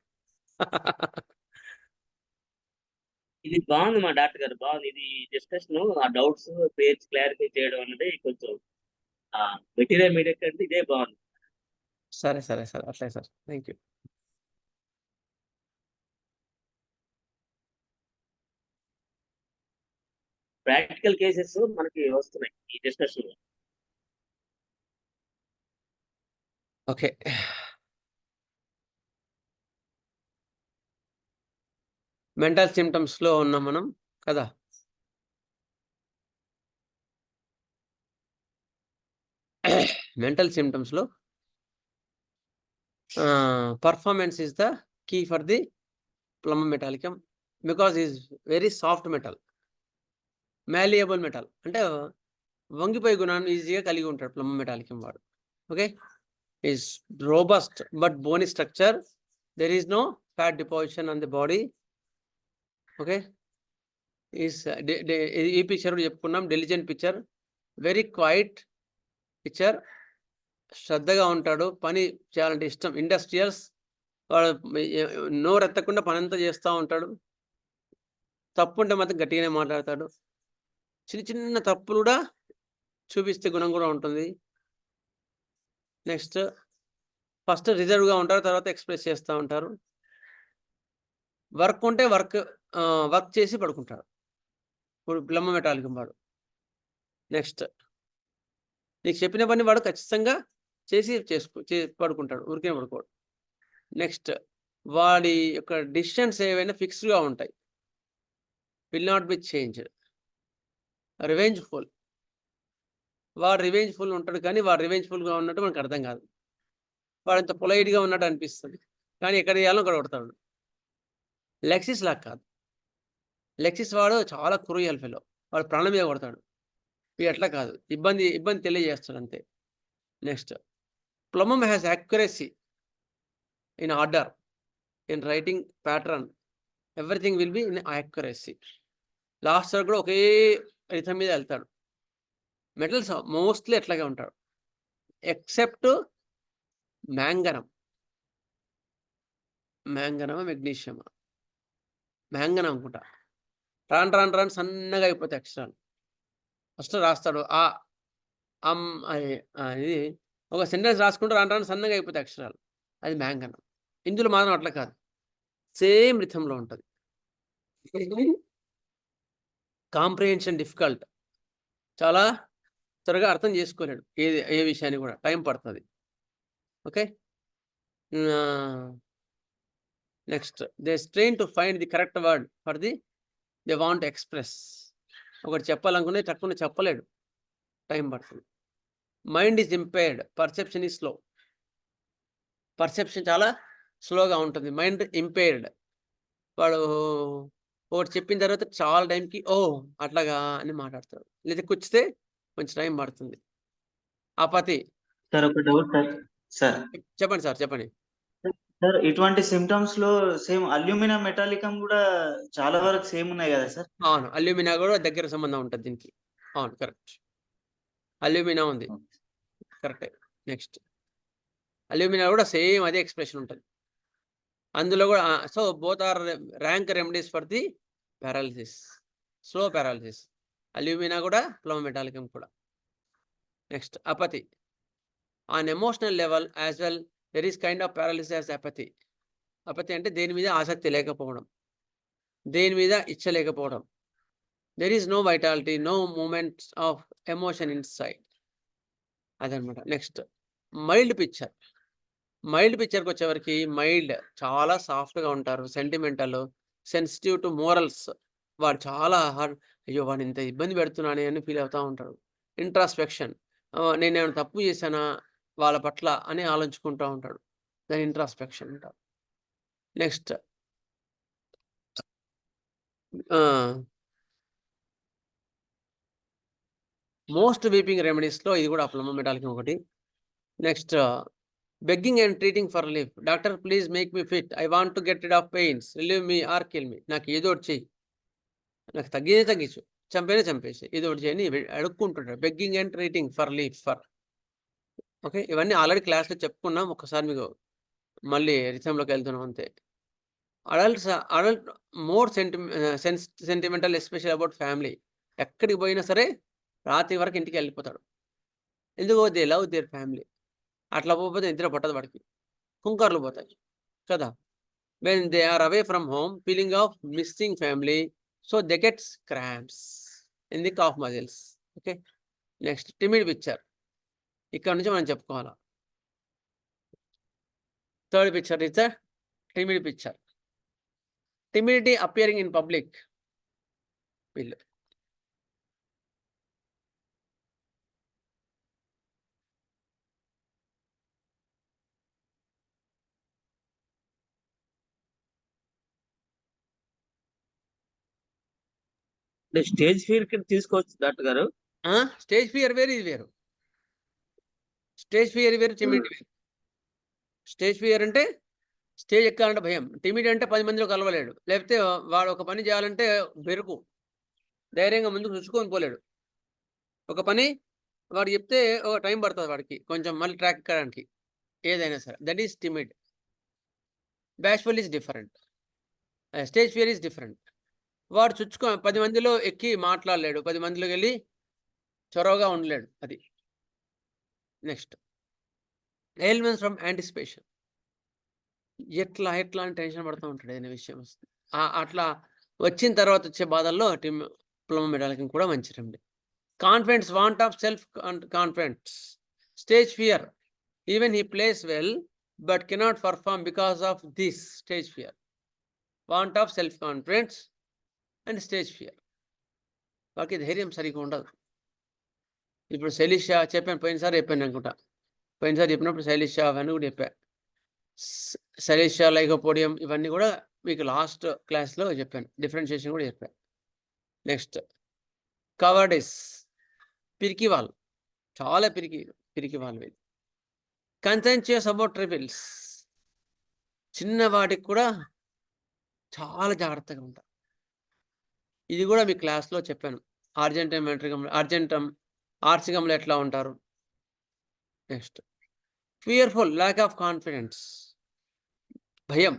ఇది బాగుంది మా డాక్టర్ గారు, బాగుంది ఇది డిస్కషన్. ఆ డౌట్స్ పేర్స్ క్లారిఫై చేయడం అనేది కొంచెం మెటీరియల్ మీడియా కంటే ఇదే బాగుంది. సరే సరే సరే, అట్లే sir. Thank you. Practical cases మనకి వస్తున్నాయి ఈ డిస్కషన్ లో. ఓకే, మెంటల్ సిమ్టమ్స్ లో ఉన్నాం మనం కదా. మెంటల్ సిమ్టమ్స్ లో performance is the key for the plumbum metallicum, because is very soft metal, malleable metal. అంటే వంగిపోయే గుణాన్ని ఈజీగా కలిగి ఉంటాడు ప్లమ్ మెటాలికం వాడు. Okay, is robust but bony structure, there is no fat deposition on the body. Okay, is ఈ పిక్చర్ చెప్పుకున్నాం, diligent picture, very quiet picture. శ్రద్ధగా ఉంటాడు, పని చేయాలంటే ఇష్టం, ఇండస్ట్రియల్స్. వాడు నోరెత్తకుండా పని అంతా చేస్తూ ఉంటాడు. తప్పు ఉంటే మాత్రం గట్టిగానే మాట్లాడతాడు. చిన్న చిన్న తప్పులు కూడా చూపిస్తే గుణం కూడా ఉంటుంది. నెక్స్ట్, ఫస్ట్ రిజర్వ్గా ఉంటారు, తర్వాత ఎక్స్ప్రెస్ చేస్తూ ఉంటారు. వర్క్ ఉంటే వర్క్ చేసి పడుకుంటాడు ఇప్పుడు ప్లమ్ మెటాలికం వాడు. నెక్స్ట్, నీకు చెప్పిన పని వాడు ఖచ్చితంగా చేసి పడుకుంటాడు, ఊరికే పడుకోడు. నెక్స్ట్, వాడి యొక్క డిసిషన్స్ ఏవైనా ఫిక్స్డ్గా ఉంటాయి, will not be changed. Revengeful, వాడు రివెంజ్ఫుల్ ఉంటాడు, కానీ వాడు రివెంజ్ఫుల్గా ఉన్నట్టు మనకు అర్థం కాదు. వాడు అంత పొలైట్గా ఉన్నట్టు అనిపిస్తుంది, కానీ ఎక్కడ చేయాలో అక్కడ కొడతాడు. లెక్సిస్ లాగా కాదు. లెక్సిస్ వాడు చాలా క్రూయల్ ఫెలో, వాడు ప్రాణం మీద కొడతాడు. ఇవి అట్లా కాదు, ఇబ్బంది తెలియజేస్తాడు అంతే. Next, plum has accuracy in order, in writing pattern, everything will be in accuracy. Last వరకు కూడా ఒకే రిథం మీద వెళ్తాడు. మెటల్స్ మోస్ట్లీ ఎట్లాగే ఉంటాడు ఎక్సెప్ట్ మ్యాంగనం, మెగ్నీషియమా, మ్యాంగనం అనుకుంటా. రాను సన్నగా అయిపోతాయి అక్షరాలు. ఫస్ట్ రాస్తాడు ఇది ఒక సెంటెన్స్ రాసుకుంటూ రాను సన్నగా అయిపోతాయి అక్షరాలు, అది మ్యాంగనం. ఇందులో మాత్రం అట్లా కాదు, సేమ్ రిథంలో ఉంటుంది. కాంప్రిహెన్షన్ డిఫికల్ట్, చాలా త్వరగా అర్థం చేసుకోలేడు ఏ విషయాన్ని కూడా, టైం పడుతుంది. Okay, next they strain to find the correct word for the they want express. ఒకటి చెప్పాలనుకునే తక్కువ చెప్పలేడు, టైం పడుతుంది. Mind is impaired, perception is slow. Perception చాలా స్లోగా ఉంటుంది. మైండ్ ఇంపైర్డ్, వాడు ఒకటి చెప్పిన తర్వాత చాలా టైంకి ఓ అట్లాగా అని మాట్లాడతాడు, లేదా కూర్చితే కొంచెం టైం పడుతుంది. అపతి. సార్ ఒక డౌట్ సార్. చెప్పండి సార్, చెప్పండి సార్. ఇటువంటి సిమ్టమ్స్ లో సేమ్ అల్యూమినియం మెటాలికం కూడా చాలా వరకు సేమ్ ఉన్నాయి కదా సార్? అవును, అల్యూమినా కూడా దగ్గర సంబంధం ఉంటుంది దీనికి. అవును, కరెక్ట్, అల్యూమినా ఉంది, కరెక్టే. నెక్స్ట్ అల్యూమినా కూడా సేమ్ అదే ఎక్స్ప్రెషన్ ఉంటుంది అందులో కూడా. So both are rank remedies for the paralysis, slow paralysis. Alumina కూడా, ప్లమ్ మెటాలికం కూడా. Next apathy. On emotional level as well there is kind of paralysis as apathy. Apathy అంటే దేని మీద ఆసక్తి లేకపోవడం, దేని మీద ఇచ్చ లేకపోవడం. There is no vitality, no movements of emotion inside, అదనమాట. Next mild picture. మైల్డ్ పిక్చర్కి వచ్చేవరకు మైల్డ్ చాలా సాఫ్ట్గా ఉంటారు, సెంటిమెంటల్, సెన్సిటివ్ టు మోరల్స్. వాడు చాలా అయ్యో వాడిని ఇంత ఇబ్బంది పెడుతున్నానే అని ఫీల్ అవుతూ ఉంటాడు. ఇంట్రాస్పెక్షన్, నేనేమైనా తప్పు చేశానా వాళ్ళ పట్ల అని ఆలోచించుకుంటూ ఉంటాడు, దాని ఇంట్రాస్పెక్షన్ అంటారు. నెక్స్ట్ మోస్ట్ వీపింగ్ రెమెడీస్లో ఇది కూడా ప్లమ్ మెటాలికం ఒకటి. Next begging and treating for relief. Doctor please make me fit, I want to get rid of pains, relieve me or kill me. నాకు ఏదో ఒకటి చెయ్యి, నాకు తగ్గించు, చంపేసి ఏదో ఒకటి చేయని అడుక్కుంటుంటాడు. Begging and treating for relief for. Okay, ఇవన్నీ ఆల్రెడీ క్లాస్లో చెప్పుకున్నాం, ఒకసారి మీకు మళ్ళీ రిథంలోకి వెళ్తున్నాం అంతే. Adult more sentimental, especial about family. ఎక్కడికి పోయినా సరే రాత్రి వరకు ఇంటికి వెళ్ళిపోతాడు. ఎందుకో దే లవ్ దేర్ ఫ్యామిలీ. అట్లా పోతే నిద్ర పట్టదు వాడికి, కుంకర్లు పోతాయి కదా. When they are away from home feeling of missing family, so they gets cramps in the calf muscles. Okay, next timid picture. ఇక్కడ నుంచి మనం చెప్పుకోవాలా. Third picture is the timid picture. Timidity appearing in public. వీళ్ళు స్టేజ్ ఫియర్ కి తీసుకోవచ్చు డాక్టర్ గారు. స్టేజ్ ఫియర్ వేరు, ఇది వేరు. స్టేజ్ ఫియర్ వేరు, టిమిడిటీ వేరు. స్టేజ్ ఫియర్ అంటే స్టేజ్ ఎక్కాలంటే భయం. టిమిడ్ అంటే 10 మందిలో కలవలేడు, లేకపోతే వాడు ఒక పని చేయాలంటే బెరుకు, ధైర్యంగా ముందుకు చూసుకొని పోలేడు. ఒక పని వాడు చెప్తే ఒక టైం పడుతుంది వాడికి కొంచెం మళ్ళీ ట్రాక్ ఎక్కడానికి, ఏదైనా సరే. That is timid. Bashful is different, stage fear is different. వాడు 10 మందిలో ఎక్కి మాట్లాడలేడు, 10 మందిలోకి వెళ్ళి చొరవగా ఉండలేడు, అది. Next ailments from anticipation. ఎట్లా అని టెన్షన్ పడుతూ ఉంటాడు, ఏదైనా విషయం వస్తుంది. అట్లా వచ్చిన తర్వాత వచ్చే బాధల్లో ప్లమ్ మెటాలికం కూడా మంచి remedy. Confidence, want of self confidence. Stage fear, even he plays well but cannot perform because of this stage fear. Want of self confidence and stage fear. వాడికి ధైర్యం సరిగ్గా ఉండదు. ఇప్పుడు శైలిషా చెప్పాను, పోయినసారి చెప్పాను అనుకుంటా. పోయినసారి చెప్పినప్పుడు శైలిషా అవన్నీ కూడా చెప్పా. శైలిషా, లైకోపోడియం ఇవన్నీ కూడా మీకు లాస్ట్ క్లాస్లో చెప్పాను, డిఫరెన్షియేషన్ కూడా చెప్పాను. నెక్స్ట్ కవర్డిస్, పిరికి వాళ్ళు, చాలా పిరికి వాళ్ళు వీళ్ళు. కన్సెన్షియస్ అబౌట్ ట్రిబుల్స్, చిన్న వాటికి కూడా చాలా జాగ్రత్తగా ఉంటారు. ఇది కూడా మీ క్లాస్లో చెప్పాను. ఆర్సిగంలో ఎట్లా ఉంటారు. Next fearful, lack of confidence, భయం,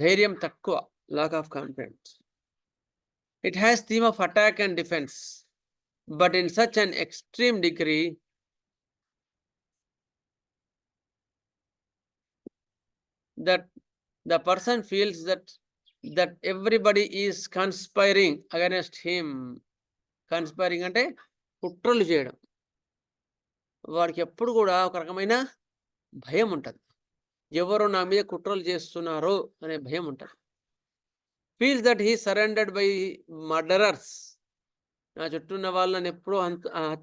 ధైర్యం తక్కువ, lack of confidence. It has theme of attack and defense, but in such an extreme degree that the person feels that everybody is conspiring against him. Conspiring అంటే కుట్రలు చేయడం. వాడికి ఎప్పుడు కూడా ఒక రకమైన భయం ఉంటుంది. ఎవరు నా మీద కుట్రలు చేస్తున్నారో అనే భయం ఉంటుంది. Feels that he surrendered by murderers. నా చుట్టూ ఉన్న వాళ్ళని ఎప్పుడూ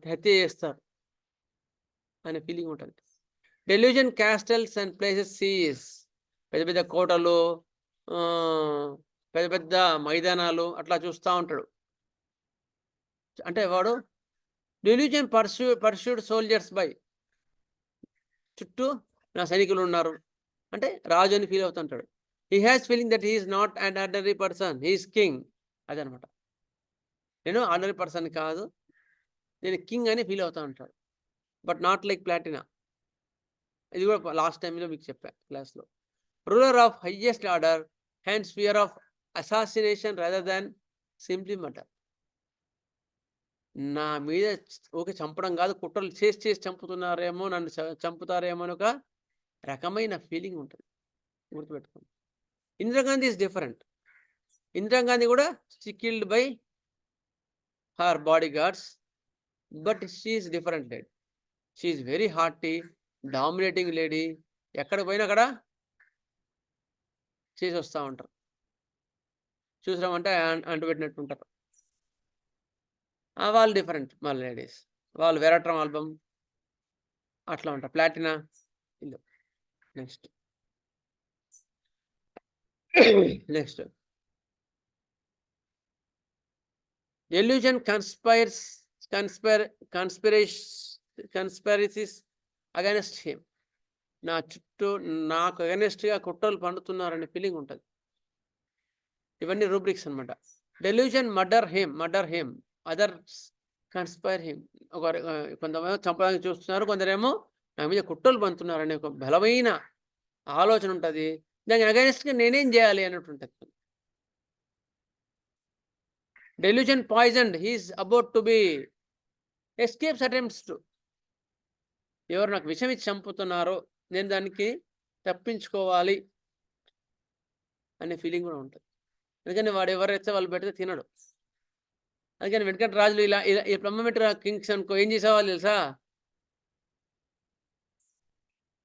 హత్య చేస్తారు అనే ఫీలింగ్ ఉంటుంది. Delusion castles and palaces sees. పెద్ద పెద్ద కోటలు, పెద్ద పెద్ద మైదానాలు అట్లా చూస్తూ ఉంటాడు. అంటే వాడు డెల్యూజన్ పర్స్యూడ్ సోల్జర్స్ బై. చుట్టూ నా సైనికులు ఉన్నారు అంటే రాజు అని ఫీల్ అవుతుంటాడు. He has feeling that he is not and ordinary person, he is king. అదనమాట. నేను ఆర్డినరీ పర్సన్ కాదు, నేను కింగ్ అని ఫీల్ అవుతూ ఉంటాడు. But not like platina. ఇది కూడా లాస్ట్ టైంలో మీకు చెప్పా క్లాస్లో. Ruler of highest order, hands fear of assassination rather than simply murder. నా మీద ఓకే చంపడం కాదు, కుట్రలు చేసి చంపుతున్నారేమో, నన్ను చంపుతారేమో అని ఒక రకమైన ఫీలింగ్ ఉంటుంది. గుర్తుపెట్టుకోండి. Indira Gandhi is different. ఇందిరాగాంధీ కూడా she killed by her body guards, but she is different lady. She is very hearty, dominating lady. ఎక్కడ పోయినా అక్కడ చేసి వస్తూ ఉంటారు. చూసామంటే అంటుపెట్టినట్టు ఉంటారు. వాళ్ళు డిఫరెంట్ మా లేడీస్. వాళ్ళు వెరట్రం ఆల్బమ్ అట్లా ఉంటారు. ప్లాటినా ఇల్లు. Next delusion conspiracies against him. నా చుట్టూ నాకు అగైనెస్ట్గా కుట్రలు పండుతున్నారనే ఫీలింగ్ ఉంటుంది. ఇవన్నీ రూబ్రిక్స్ అనమాట. Delusion murder him, others conspire him. కొంతమంది చంపడానికి చూస్తున్నారు, కొందరేమో నా మీద కుట్రలు పండుతున్నారు అనే ఒక బలమైన ఆలోచన ఉంటుంది. దానికి అగైనెస్ట్గా నేనేం చేయాలి అన్నట్టు ఉంటుంది. Delusion poisoned, he is about to be escapes attempts to. ఎవరు నాకు విషం ఇచ్చి చంపుతున్నారో నేను దానికి తప్పించుకోవాలి అనే ఫీలింగ్ కూడా ఉంటుంది. అందుకని వాడు ఎవరైతే వాళ్ళు పెడితే తినడు. అందుకని వెంకట రాజులు ఇలా ఈ ప్లమ్మమెట్ కింగ్స్ అనుకో ఏం చేసేవాళ్ళు తెలుసా?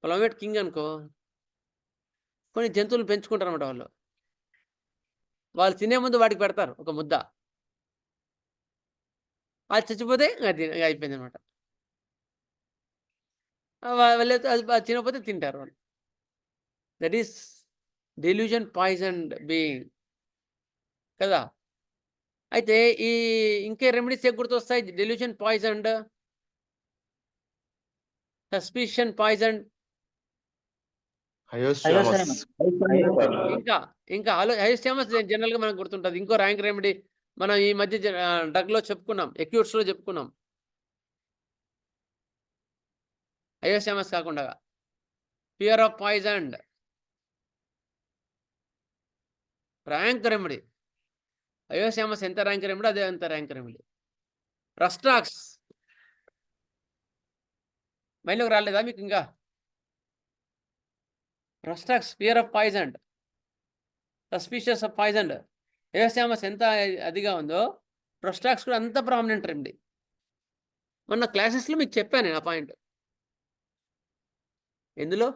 ప్లమ్మమెట్ కింగ్ అనుకో కొన్ని జంతువులు పెంచుకుంటారు అనమాట. వాళ్ళు తినే ముందు వాటికి పెడతారు ఒక ముద్ద. అది చచ్చిపోతే అది అయిపోయింది అనమాట. వాళ్ళైతే అది తినకపోతే తింటారు వాళ్ళు. That is delusion poisoned being కదా. అయితే ఈ ఇంకే రెమెడీస్ గుర్తొస్తాయి. డెల్యూజన్ పాయిజన్డ్, సస్పిషన్ పాయిజన్డ్, ఇంకా హైస్టామస్ జనరల్గా మనకు గుర్తుంటుంది. ఇంకో ర్యాంక్ రెమెడీ మనం ఈ మధ్య డ్రగ్లో చెప్పుకున్నాం, ఎక్యూట్స్లో చెప్పుకున్నాం. హైస్టామస్ కాకుండా fear of poisoned rank remedy. అయోశామస్ ఎంత ర్యాంక్ రెమెడీ అదే అంత ర్యాంక్ రెమెడీ. రస్టాక్స్ మైండ్లోకి రాలేదా మీకు ఇంకా? Rhus tox fear of poisoned, suspicious of poisoned. Hyoscyamus ఎంత అదిగా ఉందో రస్టాక్స్ కూడా అంత ప్రామినెంట్ రెమెడీ. మొన్న క్లాసెస్లో మీకు చెప్పాను నేను ఆ పాయింట్. ఇందులో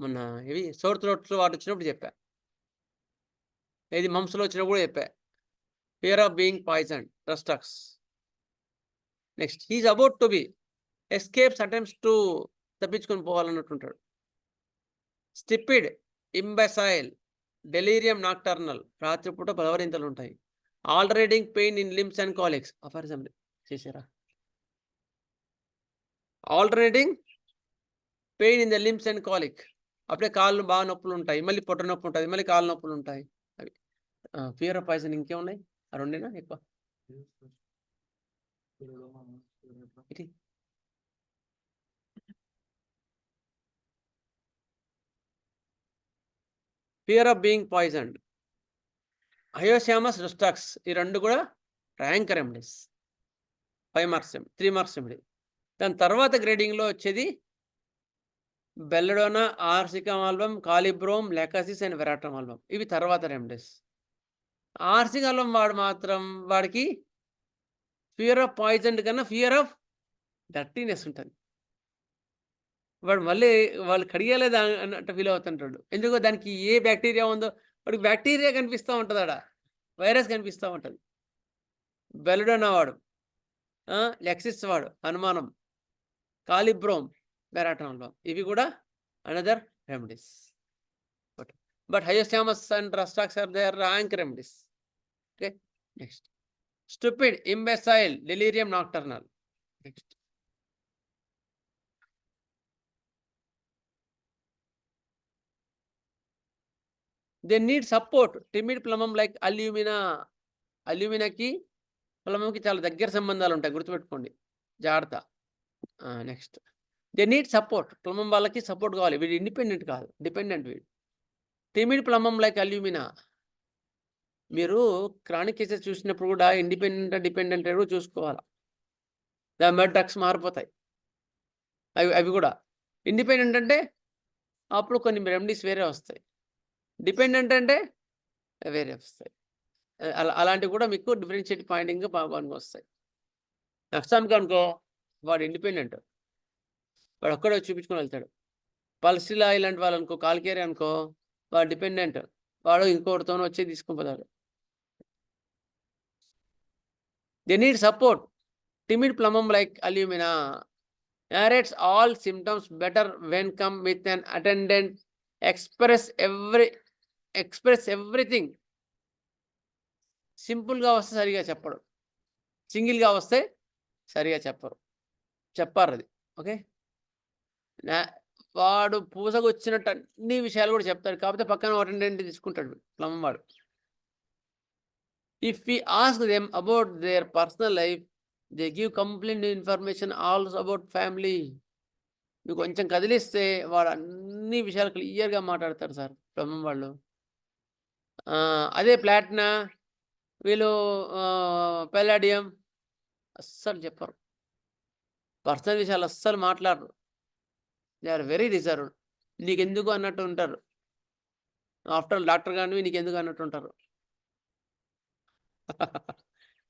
మొన్న ఇవి సోర్ థ్రోట్స్ వాటి వచ్చినప్పుడు చెప్పా. ఇది మంస్లో వచ్చినప్పుడు కూడా చెప్పా. Fear of being poison, Rhus tox. Next he is about to be escapes attempts to, తప్పించుకొని పోవాలన్నట్టుంటాడు. స్టిపిడ్, ఇంబెసైల్, డెలీరియం నాక్టర్నల్, రాత్రిపూట పలవరింతలు ఉంటాయి. Alternating pain in limbs and colics. Aphorism చేసారా? Alternating pain in the limbs and colic. అప్పుడే కాళ్ళు బాగా నొప్పులు ఉంటాయి, మళ్ళీ పొట్ట నొప్పి ఉంటుంది, మళ్ళీ కాళ్ళు నొప్పులు ఉంటాయి. అవి ఫియర్ ఆఫ్ పాయిజన్ ఇంకేమున్నాయి? ఆ రెండేనా ఎక్కువ? ఇది ఫియర్ ఆఫ్ బీయింగ్ పాయిజన్డ్, హయోశామస్ రుస్టాక్స్, ఈ రెండు కూడా rank remedies. 5 marks 3 marks remedy. దాని తర్వాత గ్రేడింగ్లో వచ్చేది బెల్లడోనా, ఆర్సికమ్ ఆల్బమ్, కాలిబ్రోమ్, లెకాసిస్ అండ్ వెరాట్రమ్ ఆల్బమ్. ఇవి తర్వాత రెమెడీస్. ఆర్సిక్ ఆల్బమ్ వాడు మాత్రం వాడికి ఫియర్ ఆఫ్ పాయిజన్ కన్నా ఫియర్ ఆఫ్ డర్టీనెస్ ఉంటుంది. వాడు మళ్ళీ వాళ్ళు కడిగేలేదా అన్నట్టు ఫీల్ అవుతుంటాడు. ఎందుకో దానికి ఏ బ్యాక్టీరియా ఉందో వాడికి బ్యాక్టీరియా కనిపిస్తూ ఉంటుంది, ఆడ వైరస్ కనిపిస్తూ ఉంటుంది. బెల్లడోనా వాడు, లెక్సిస్ వాడు అనుమానం, కాలిబ్రోమ్, వెరాట్రమ్ ఆల్బమ్, ఇవి కూడా another remedies. But Hyoscyamus and Rhus tox are their rank remedies. Okay, next stupid, imbecile, delirium nocturnal. Next they need support. Timid plumbum like alumina. అల్యూమినాకి ప్లమంకి చాలా దగ్గర సంబంధాలు ఉంటాయి, గుర్తుపెట్టుకోండి, జాగ్రత్త. Next they need support. Plumbum వాళ్ళకి సపోర్ట్ కావాలి, వీడు ఇండిపెండెంట్ కాదు, డిపెండెంట్ వీడు. Timid plumbum like alumina. మీరు క్రానిక్ కేసెస్ చూసినప్పుడు కూడా ఇండిపెండెంట్ డిపెండెంట్ కూడా చూసుకోవాలి. దాని బట్టి డ్రగ్స్ మారిపోతాయి. అవి కూడా ఇండిపెండెంట్ అంటే అప్పుడు కొన్ని రెమెడీస్ వేరే వస్తాయి, డిపెండెంట్ అంటే వేరే వస్తాయి. అలాంటివి కూడా మీకు డిఫరెన్షియేట్ పాయింటింగ్ పనికి వస్తాయి. నక్సాన్కి అనుకో, వాడు ఇండిపెండెంట్, వాడు ఒక్కడే చూపించుకొని వెళ్తాడు. పల్సిలా ఇలాంటి వాళ్ళు అనుకో, కాల్కేరి అనుకో, వాడు డిపెండెంట్, వాడు ఇంకోటితో వచ్చి తీసుకుని పోతాడు. They need support. Timid plumum like alumina narrates all symptoms better when come with an attendant. Express everything. Simple గా వస్తే సరిగా చెప్పడు, సింగిల్ గా వస్తే సరిగా చెప్పారు అది. ఓకే, వాడు పూసకు వచ్చినట్టు అన్ని విషయాలు కూడా చెప్తాడు, కాకపోతే పక్కన అటెండెంట్ తీసుకుంటాడు ప్లమ్ వాడు. If we ask them about their personal life, they give complete information also about family. నువ్వు కొంచెం కదిలిస్తే వాడు అన్ని విషయాలు క్లియర్గా మాట్లాడతారు సార్ బ్రహ్మం వాళ్ళు. అదే ప్లాటినా వీళ్ళు పెలాడియం అస్సలు చెప్పరు, పర్సనల్ విషయాలు అస్సలు మాట్లాడరు. They are very reserved. నీకెందుకు అన్నట్టు ఉంటారు, ఆఫ్టర్ డాక్టర్ గారిని నీకెందుకు అన్నట్టు ఉంటారు.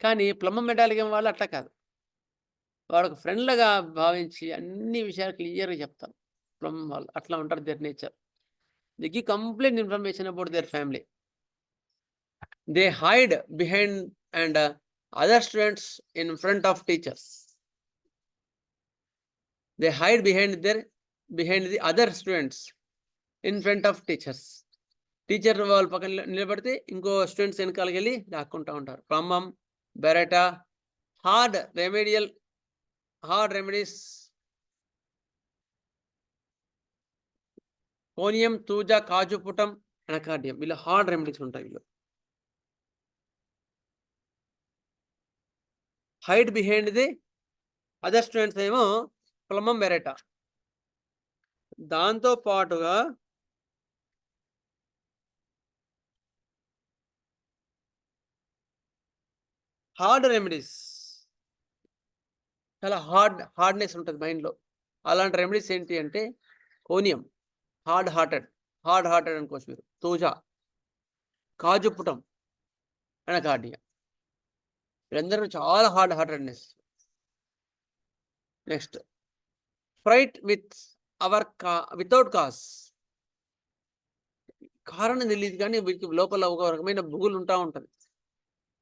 కానీ ప్లమ్ మెటాలికం వాళ్ళు అట్లా కాదు, వాడు ఫ్రెండ్లుగా భావించి అన్ని విషయాలు క్లియర్గా చెప్తారు. ప్లమ్ వాళ్ళు అట్లా ఉంటారు, there nature. They give complete information about their family. They hide behind and other students in front of teachers. They hide behind the other students in front of teachers. Teacher వాళ్ళు పక్కన నిలబడితే ఇంకో స్టూడెంట్స్ వెనకాలకి వెళ్ళి దాక్కుంటూ ఉంటారు. ప్లమ్మం, బెరెటా, హార్డ్ రెమెడీస్, కోనియం, తూజా, కాజుపుటం, ఎనకార్డియం, వీళ్ళు హార్డ్ రెమెడీస్ ఉంటాయి. వీళ్ళు hide behind the other students ఏమో ప్లమ్మం, బెరెటా. దాంతో పాటుగా హార్డ్ రెమెడీస్, చాలా హార్డ్నెస్ ఉంటుంది మైండ్లో. అలాంటి రెమెడీస్ ఏంటి అంటే కోనియం, హార్డ్ హార్టెడ్ అనుకోవచ్చు మీరు, తూజా, కాజుపుటం, ఎనకార్డియా, వీళ్ళందరూ చాలా hard heartedness. Next fright without cause. కారణం తెలియదు కానీ వీరికి లోపల ఒక రకమైన బుగులు ఉంటుంది.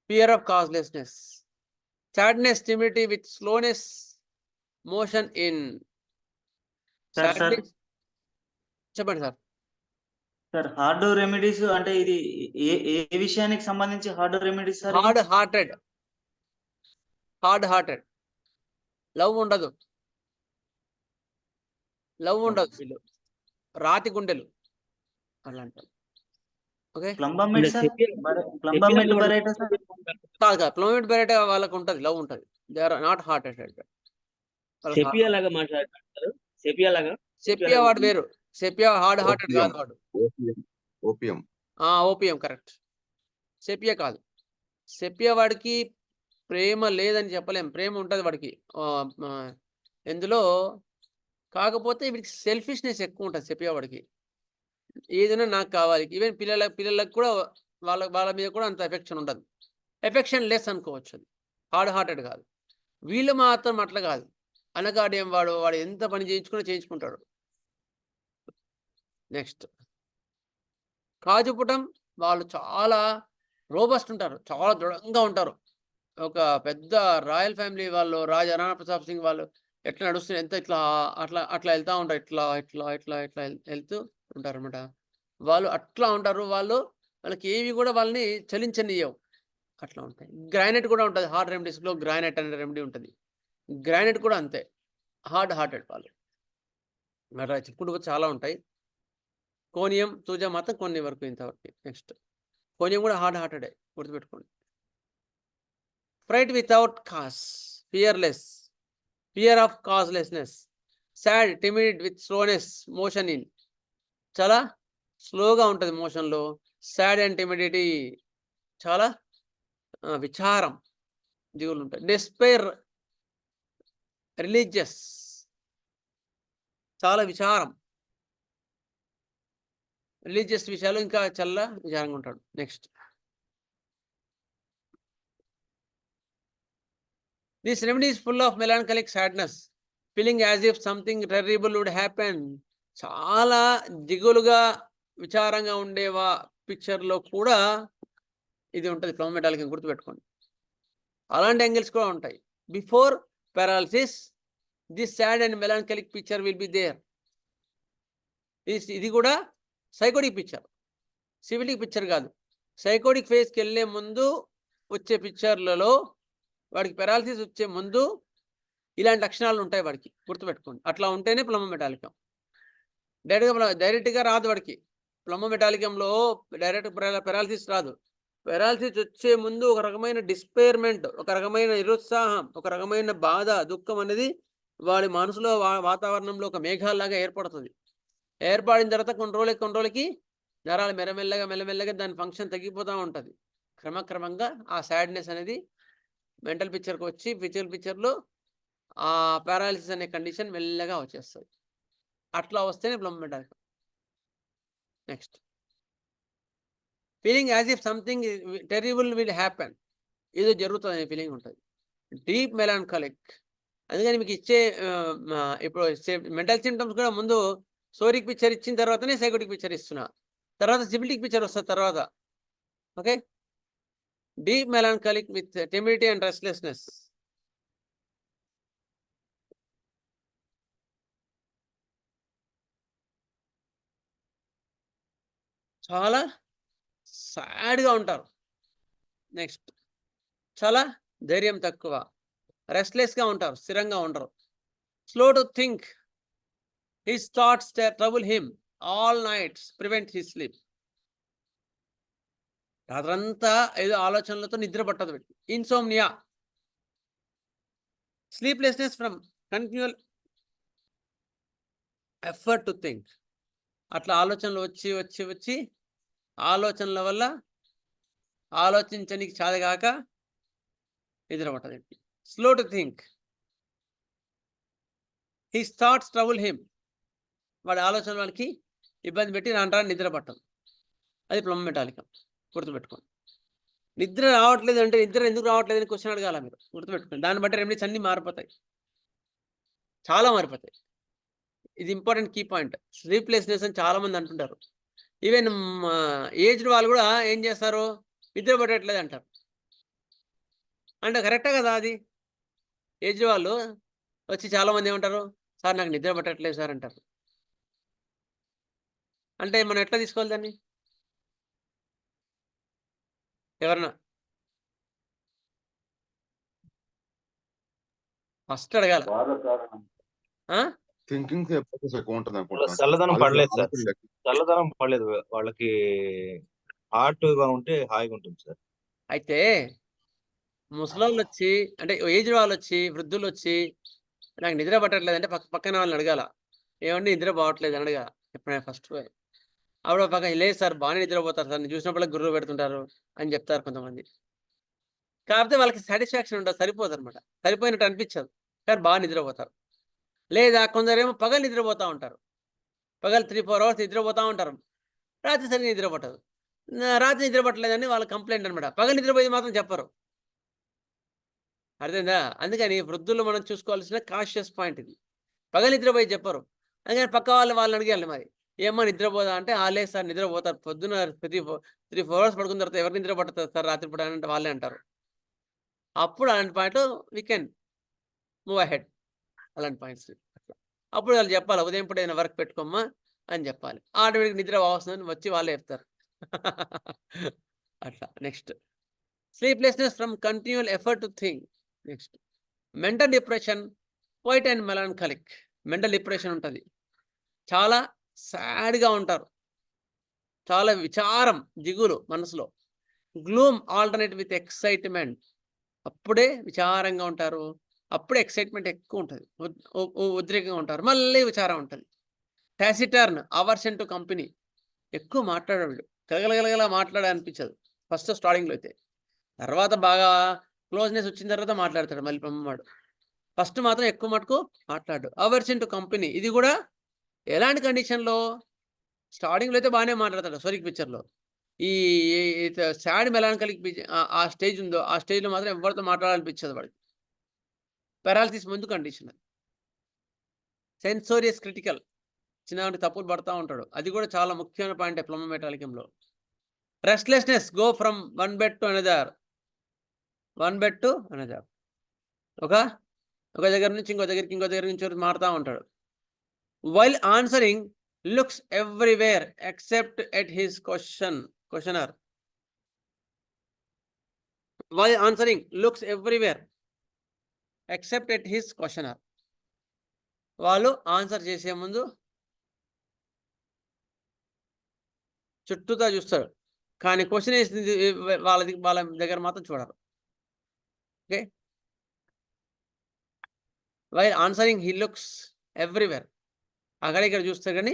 Fear of causelessness. Sadness, timidity with slowness motion in. చెప్పండి సార్. సార్ హార్డ్ రెమెడీస్ అంటే ఇది ఏ విషయానికి సంబంధించి hard remedies sir? Hard hearted. Love ఉండదు వీళ్ళు. రాతి గుండెలు అలా అంటారు. Okay, plumbum met sir, plumbum met Baryta sir? కాదు కాదు, ప్లూమెట్ బెరెటా వాళ్ళకు ఉంటుంది, లవ్ ఉంటుంది. They are not heart attack. Sepia లాగా మాట్లాడుతున్నారు. సెపియా లాగా సెపియా వాడు వేరు. సెపియా హార్డ్ హార్టెడ్ కాదు వాడు. ఓపియం. Opium correct. సెపియా కాదు. సెపియా వాడికి ప్రేమ లేదని చెప్పలేం, ప్రేమ ఉంటుంది వాడికి ఎందులో. కాకపోతే వీడికి సెల్ఫిష్నెస్ ఎక్కువ ఉంటుంది సెపియా వాడికి. ఏదైనా నాకు కావాలి. ఈవెన్ పిల్లలకు కూడా వాళ్ళ మీద కూడా అంత ఎఫెక్షన్ ఉండదు. ఎఫెక్షన్ లెస్ అనుకోవచ్చు, అది హార్డ్ హార్టెడ్ కాదు. వీళ్ళు మాత్రం అట్లా కాదు, అనగాడేం వాడు ఎంత పని చేయించుకుంటాడు. నెక్స్ట్ కాజుపుటం వాళ్ళు చాలా రోబస్ట్ ఉంటారు, చాలా దృఢంగా ఉంటారు. ఒక పెద్ద రాయల్ ఫ్యామిలీ వాళ్ళు, రాజా రాణా ప్రతాప్ సింగ్ వాళ్ళు ఎట్లా నడుస్తుంది, ఎంత ఇట్లా అట్లా వెళ్తూ ఉంటారు, ఇట్లా ఇట్లా ఇట్లా ఇట్లా వెళ్తూ ఉంటారు అనమాట. వాళ్ళు అట్లా ఉంటారు. వాళ్ళకి ఏవి కూడా వాళ్ళని చలించనీయవు, అట్లా ఉంటాయి. గ్రానైట్ కూడా ఉంటుంది, హార్డ్ రెమెడీస్లో గ్రానైట్ అనే రెమెడీ ఉంటుంది. గ్రానైట్ కూడా అంతే, హార్డ్ హార్టెడ్ వాళ్ళు. అట్లా చెప్పుకుంటూ చాలా ఉంటాయి. కోనియం, తూజా మాత్రం కొన్ని వరకు ఇంతవరకు. నెక్స్ట్ కోనియం కూడా హార్డ్ హార్టెడే, గుర్తుపెట్టుకోండి. Fright without cause, fearless, fear of causelessness, sad, timid with slowness, motion in, చాలా స్లోగా ఉంటుంది మోషన్లో. సాడ్ అండ్ టిమిడిటీ, చాలా విచారం, దిగులు ఉంటాయి. డెస్పైర్, రిలీజియస్, చాలా విచారం, రిలీజియస్ విషయాలు ఇంకా చాలా విచారంగా ఉంటాడు. Next this remedy is full of melancholic sadness, feeling as if something terrible would happen. చాలా దిగులుగా విచారంగా ఉండేవా పిక్చర్లో కూడా ఇది ఉంటుంది, ప్లవమెటాలికం, గుర్తుపెట్టుకోండి. అలాంటి యాంగిల్స్ కూడా ఉంటాయి. Before paralysis this sad and melancholic picture will be there. ఇది కూడా సైకోటిక్ పిక్చర్, సివిలిక్ పిక్చర్ కాదు. సైకోటిక్ ఫేజ్కి వెళ్ళే ముందు వచ్చే పిక్చర్లలో వాడికి పారాలసిస్ వచ్చే ముందు ఇలాంటి లక్షణాలు ఉంటాయి వాడికి, గుర్తుపెట్టుకోండి. అట్లా ఉంటేనే ప్లవమెటాలికం. డైరెక్ట్గా రాదు వాడికి. ప్లవమెటాలికంలో డైరెక్ట్ పారాలసిస్ రాదు. పారాలసిస్ వచ్చే ముందు ఒక రకమైన డిస్పైర్మెంట్, ఒక రకమైన నిరుత్సాహం, ఒక రకమైన బాధ, దుఃఖం అనేది వాడి మనసులో, వాతావరణంలో ఒక మేఘాల్లాగా ఏర్పడుతుంది. ఏర్పడిన తర్వాత కొన్ని రోజులకి నరాలు మెల్లమెల్లగా దాని ఫంక్షన్ తగ్గిపోతూ ఉంటుంది. క్రమక్రమంగా ఆ సాడ్నెస్ అనేది మెంటల్ పిక్చర్కి వచ్చి ఫిజికల్ పిక్చర్లో ఆ పారాలిసిస్ అనే కండిషన్ మెల్లగా వచ్చేస్తుంది. అట్లా వస్తేనే plumbum metallicum. Next feeling as if something terrible will happen, ఏదో జరుగుతుంది అనే ఫీలింగ్ ఉంటుంది. డీప్ మెలాంకాలిక్, అందుకని మీకు ఇచ్చే ఇప్పుడు మెంటల్ సిమ్టమ్స్ కూడా ముందు సోరిక్ పిక్చర్ ఇచ్చిన తర్వాతనే సైకోటిక్ పిక్చర్ ఇస్తున్నా, తర్వాత సిబిలిక్ పిక్చర్ వస్తుంది తర్వాత. Okay, deep melancholic with timidity and restlessness. చాలా సాడ్గా ఉంటారు. నెక్స్ట్ చాలా ధైర్యం తక్కువ, రెస్ట్లెస్గా ఉంటారు, స్థిరంగా ఉండరు. Slow to think, his thoughts trouble him all nights, prevent his sleep. రాత్రంతా ఏదో ఆలోచనలతో నిద్ర పట్టదు. Insomnia, sleeplessness from continual effort to think. అట్లా ఆలోచనలు వచ్చి ఆలోచనల వల్ల ఆలోచించడానికి చాదగాక నిద్ర పట్టదు. Slow to think, his thoughts trouble him, వాడి ఆలోచన వాళ్ళకి ఇబ్బంది పెట్టి రాను నిద్ర పట్టదు. అది ప్లవమెటాలికం, గుర్తుపెట్టుకోండి. నిద్ర రావట్లేదు అంటే నిద్ర ఎందుకు రావట్లేదు అని క్వశ్చన్ అడగాల మీరు, గుర్తుపెట్టుకోండి. దాన్ని బట్టి రెమెడీస్ అన్నీ మారిపోతాయి, చాలా మారిపోతాయి. ఇది ఇంపార్టెంట్ కీ పాయింట్. స్లీప్లెస్నెస్ అని చాలామంది అంటుంటారు. ఈవెన్ ఏజ్డ్ వాళ్ళు కూడా ఏం చేస్తారు, నిద్ర పట్టట్లేదు అంటారు. అంటే కరెక్టే కదా అది. ఏజ్డ్ వాళ్ళు వచ్చి చాలామంది ఏమంటారు, సార్ నాకు నిద్ర పట్టట్లేదు సార్ అంటారు. అంటే మనం ఎట్లా తీసుకోవాలి దాన్ని? ఎవరన్నా ఫస్ట్ అడగాల. థింకింగ్ ప్రాసెస్ ఎక్కువ ఉంటుంది వాళ్ళ అనుకుంటున్నాను. చల్లదనం పడలేదు సార్. ఆలోచనలు ఎక్కువ. చల్లదనం పడలేదు. వాళ్ళకి హార్ట్‌గా ఉంటే హాయిగా ఉంటుంది సార్. అయితే ముసలోళ్ళొచ్చి అంటే ఏజ్డ్ వాళ్ళొచ్చి, వృద్ధులొచ్చి నాకు నిద్ర పట్టట్లేదంటే పక్కన వాళ్ళని అడగాల. ఏవండీ నిద్ర పోవట్లేదు అని అడగాల. ఎప్పుడైనా ఫస్ట్ పోయి. ఆవిడ పక్కన లేదు సార్ బానే నిద్రపోతారు సార్. నేను చూసినప్పుడల్లా గుర్రు పెడుతుంటారు అని చెప్తారు కొంతమంది. కాకపోతే వాళ్ళకి సాటిస్ఫాక్షన్ ఉండదు. సరిపోదనమాట. సరిపోయినట్టు అనిపించదు. కానీ బాగా నిద్రపోతారు. లేదా కొందరేమో పగలు నిద్రపోతా ఉంటారు. పగలు 3, 4 అవర్స్ నిద్రపోతా ఉంటారు. రాత్రి సరిగ్గా నిద్ర పట్టదు. రాత్రి నిద్ర పట్టలేదని వాళ్ళ కంప్లైంట్ అనమాట. పగలు నిద్రపోయేది మాత్రం చెప్పరు. అర్థమైందా? అందుకని వృద్ధులు మనం చూసుకోవాల్సిన కాషియస్ పాయింట్ ఇది. పగలు నిద్రపోయి చెప్పరు. అందుకని పక్క వాళ్ళని అడిగాలి మరి. ఏమ్మా నిద్రపోదా అంటే, లేదు సార్ నిద్రపోతారు. పొద్దున 3, 4 అవర్స్ పడుకున్న తర్వాత ఎవరు నిద్ర పడతారు సార్ రాత్రిపూట అంటే వాళ్ళే అంటారు. అప్పుడు అలాంటి point we can move ahead. అలాంటి పాయింట్స్. అప్పుడు వాళ్ళు చెప్పాలి ఉదయం పూట ఏదైనా వర్క్ పెట్టుకోమ్మా అని చెప్పాలి. ఆటోమేటిక్ నిద్ర వస్తుందని వచ్చి వాళ్ళే చెప్తారు. అట్లా. Next sleeplessness from continual effort to think. Next mental depression, quiet and melancholic. Mental depression ఉంటుంది. చాలా సాడ్గా ఉంటారు. చాలా విచారం, దిగులు మనసులో. Gloom alternate with excitement. అప్పుడే విచారంగా ఉంటారు. అప్పుడే ఎక్సైట్మెంట్ ఎక్కువ ఉంటుంది. ఉద్రేకంగా ఉంటారు. మళ్ళీ విచారం ఉంటుంది. టాసిటర్న్, అవర్షన్ టు కంపెనీ. ఎక్కువ మాట్లాడేవాళ్ళు. గలగలగలగలా మాట్లాడాలనిపించదు ఫస్ట్ స్టార్టింగ్లో అయితే. తర్వాత బాగా క్లోజ్నెస్ వచ్చిన తర్వాత మాట్లాడతాడు మళ్ళీ పంపమాడు. ఫస్ట్ మాత్రం ఎక్కువ మటుకు మాట్లాడు. Aversion to company. ఇది కూడా ఎలాంటి కండిషన్లో? స్టార్టింగ్లో అయితే బాగానే మాట్లాడతాడు సోరిక్ పిక్చర్లో. ఈ సాడ్ మెలాన్కాలిక్ ఆ స్టేజ్ ఉందో ఆ స్టేజ్లో మాత్రం ఎవరితో మాట్లాడాలనిపించదు వాడికి. పారాలిసిస్ ముందు కండిషన్. సెన్సోరియస్ క్రిటికల్. చిన్నవాటి తప్పులు పడతా ఉంటాడు. అది కూడా చాలా ముఖ్యమైన పాయింట్ ప్లమోమెటాలికంలో. Restlessness, go from one bed to another. ఒక దగ్గర నుంచి ఇంకో దగ్గర నుంచి మారుతూ ఉంటాడు. While answering looks everywhere except at his questioner. While answering looks everywhere except at his questioner. వాళ్ళు ఆన్సర్ చేసే ముందు చుట్టూతా చూస్తాడు. కానీ క్వశ్చన్ వేసింది వాళ్ళ దగ్గర మాత్రం చూడరు. Okay. While answering he looks everywhere. అక్కడ ఇక్కడ చూస్తారు కానీ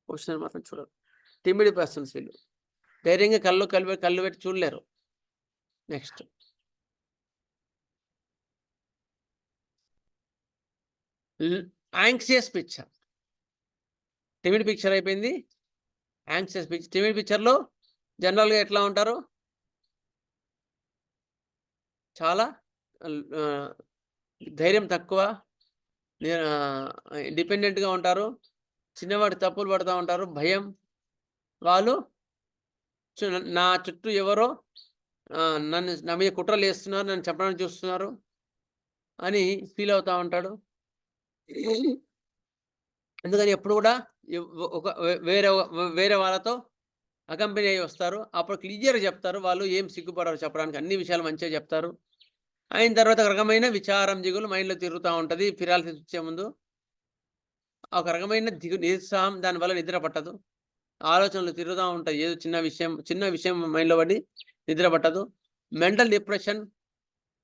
క్వశ్చన్ మాత్రం చూడరు. టిమిడ్ పర్సన్స్ వీళ్ళు. ధైర్యంగా కళ్ళు పెట్టి చూడలేరు. Next anxious picture. Timid picture అయిపోయింది. Anxious picture. టిమిడ్ పిక్చర్లో జనరల్గా ఎట్లా ఉంటారు? చాలా ధైర్యం తక్కువ, డిపెండెంట్గా ఉంటారు. చిన్నవాడి తప్పులు పడుతూ ఉంటారు. భయం. వాళ్ళు నా చుట్టూ ఎవరో నా మీద కుట్రలు వేస్తున్నారు, నన్ను చెప్పడానికి చూస్తున్నారు అని ఫీల్ అవుతూ ఉంటాడు. అందుకని ఎప్పుడు కూడా ఒక వేరే వాళ్ళతో అకంపెనీ అయ్యి వస్తారు. అప్పుడు క్లియర్గా చెప్తారు. వాళ్ళు ఏం సిగ్గుపడరు చెప్పడానికి. అన్ని విషయాలు మంచిగా చెప్తారు. అయిన తర్వాత ఒక రకమైన విచారం, దిగులు మైండ్లో తిరుగుతూ ఉంటుంది. ఫిరాల్సి వచ్చే ముందు ఒక రకమైన నిరుత్సాహం. దానివల్ల నిద్ర పట్టదు. ఆలోచనలు తిరుగుతూ ఉంటాయి. ఏదో చిన్న విషయం మైండ్లో పడి నిద్ర పట్టదు. మెంటల్ డిప్రెషన్,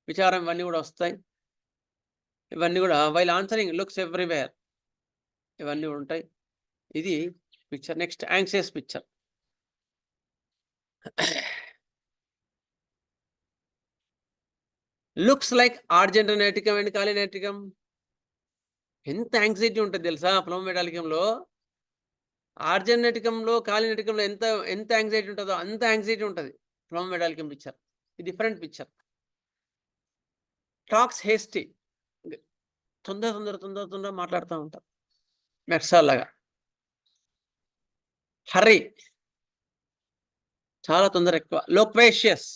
విచారం ఇవన్నీ కూడా వస్తాయి. ఇవన్నీ కూడా వైల్ ఆన్సరింగ్ లుక్స్ ఎవ్రీవేర్ ఇవన్నీ ఉంటాయి. ఇది picture. Next anxious picture. Looks like argentum nitricum and kali nitricum. ఎంత యాంగ్జైటీ ఉంటుంది తెలుసా ప్లమోమెటాలికంలో. ఆర్జెనెటికంలో, కాలినెటికంలో ఎంత యాంగ్జైటీ ఉంటుందో అంత యాంగ్జైటీ ఉంటుంది ప్లమోమెటాలికం పిక్చర్. ఇది డిఫరెంట్ పిక్చర్. Talks hasty. తొందర మాట్లాడుతూ ఉంటారు మెక్సాల్ లాగా. హర్రీ, చాలా తొందర ఎక్కువ. లోక్వేషియస్,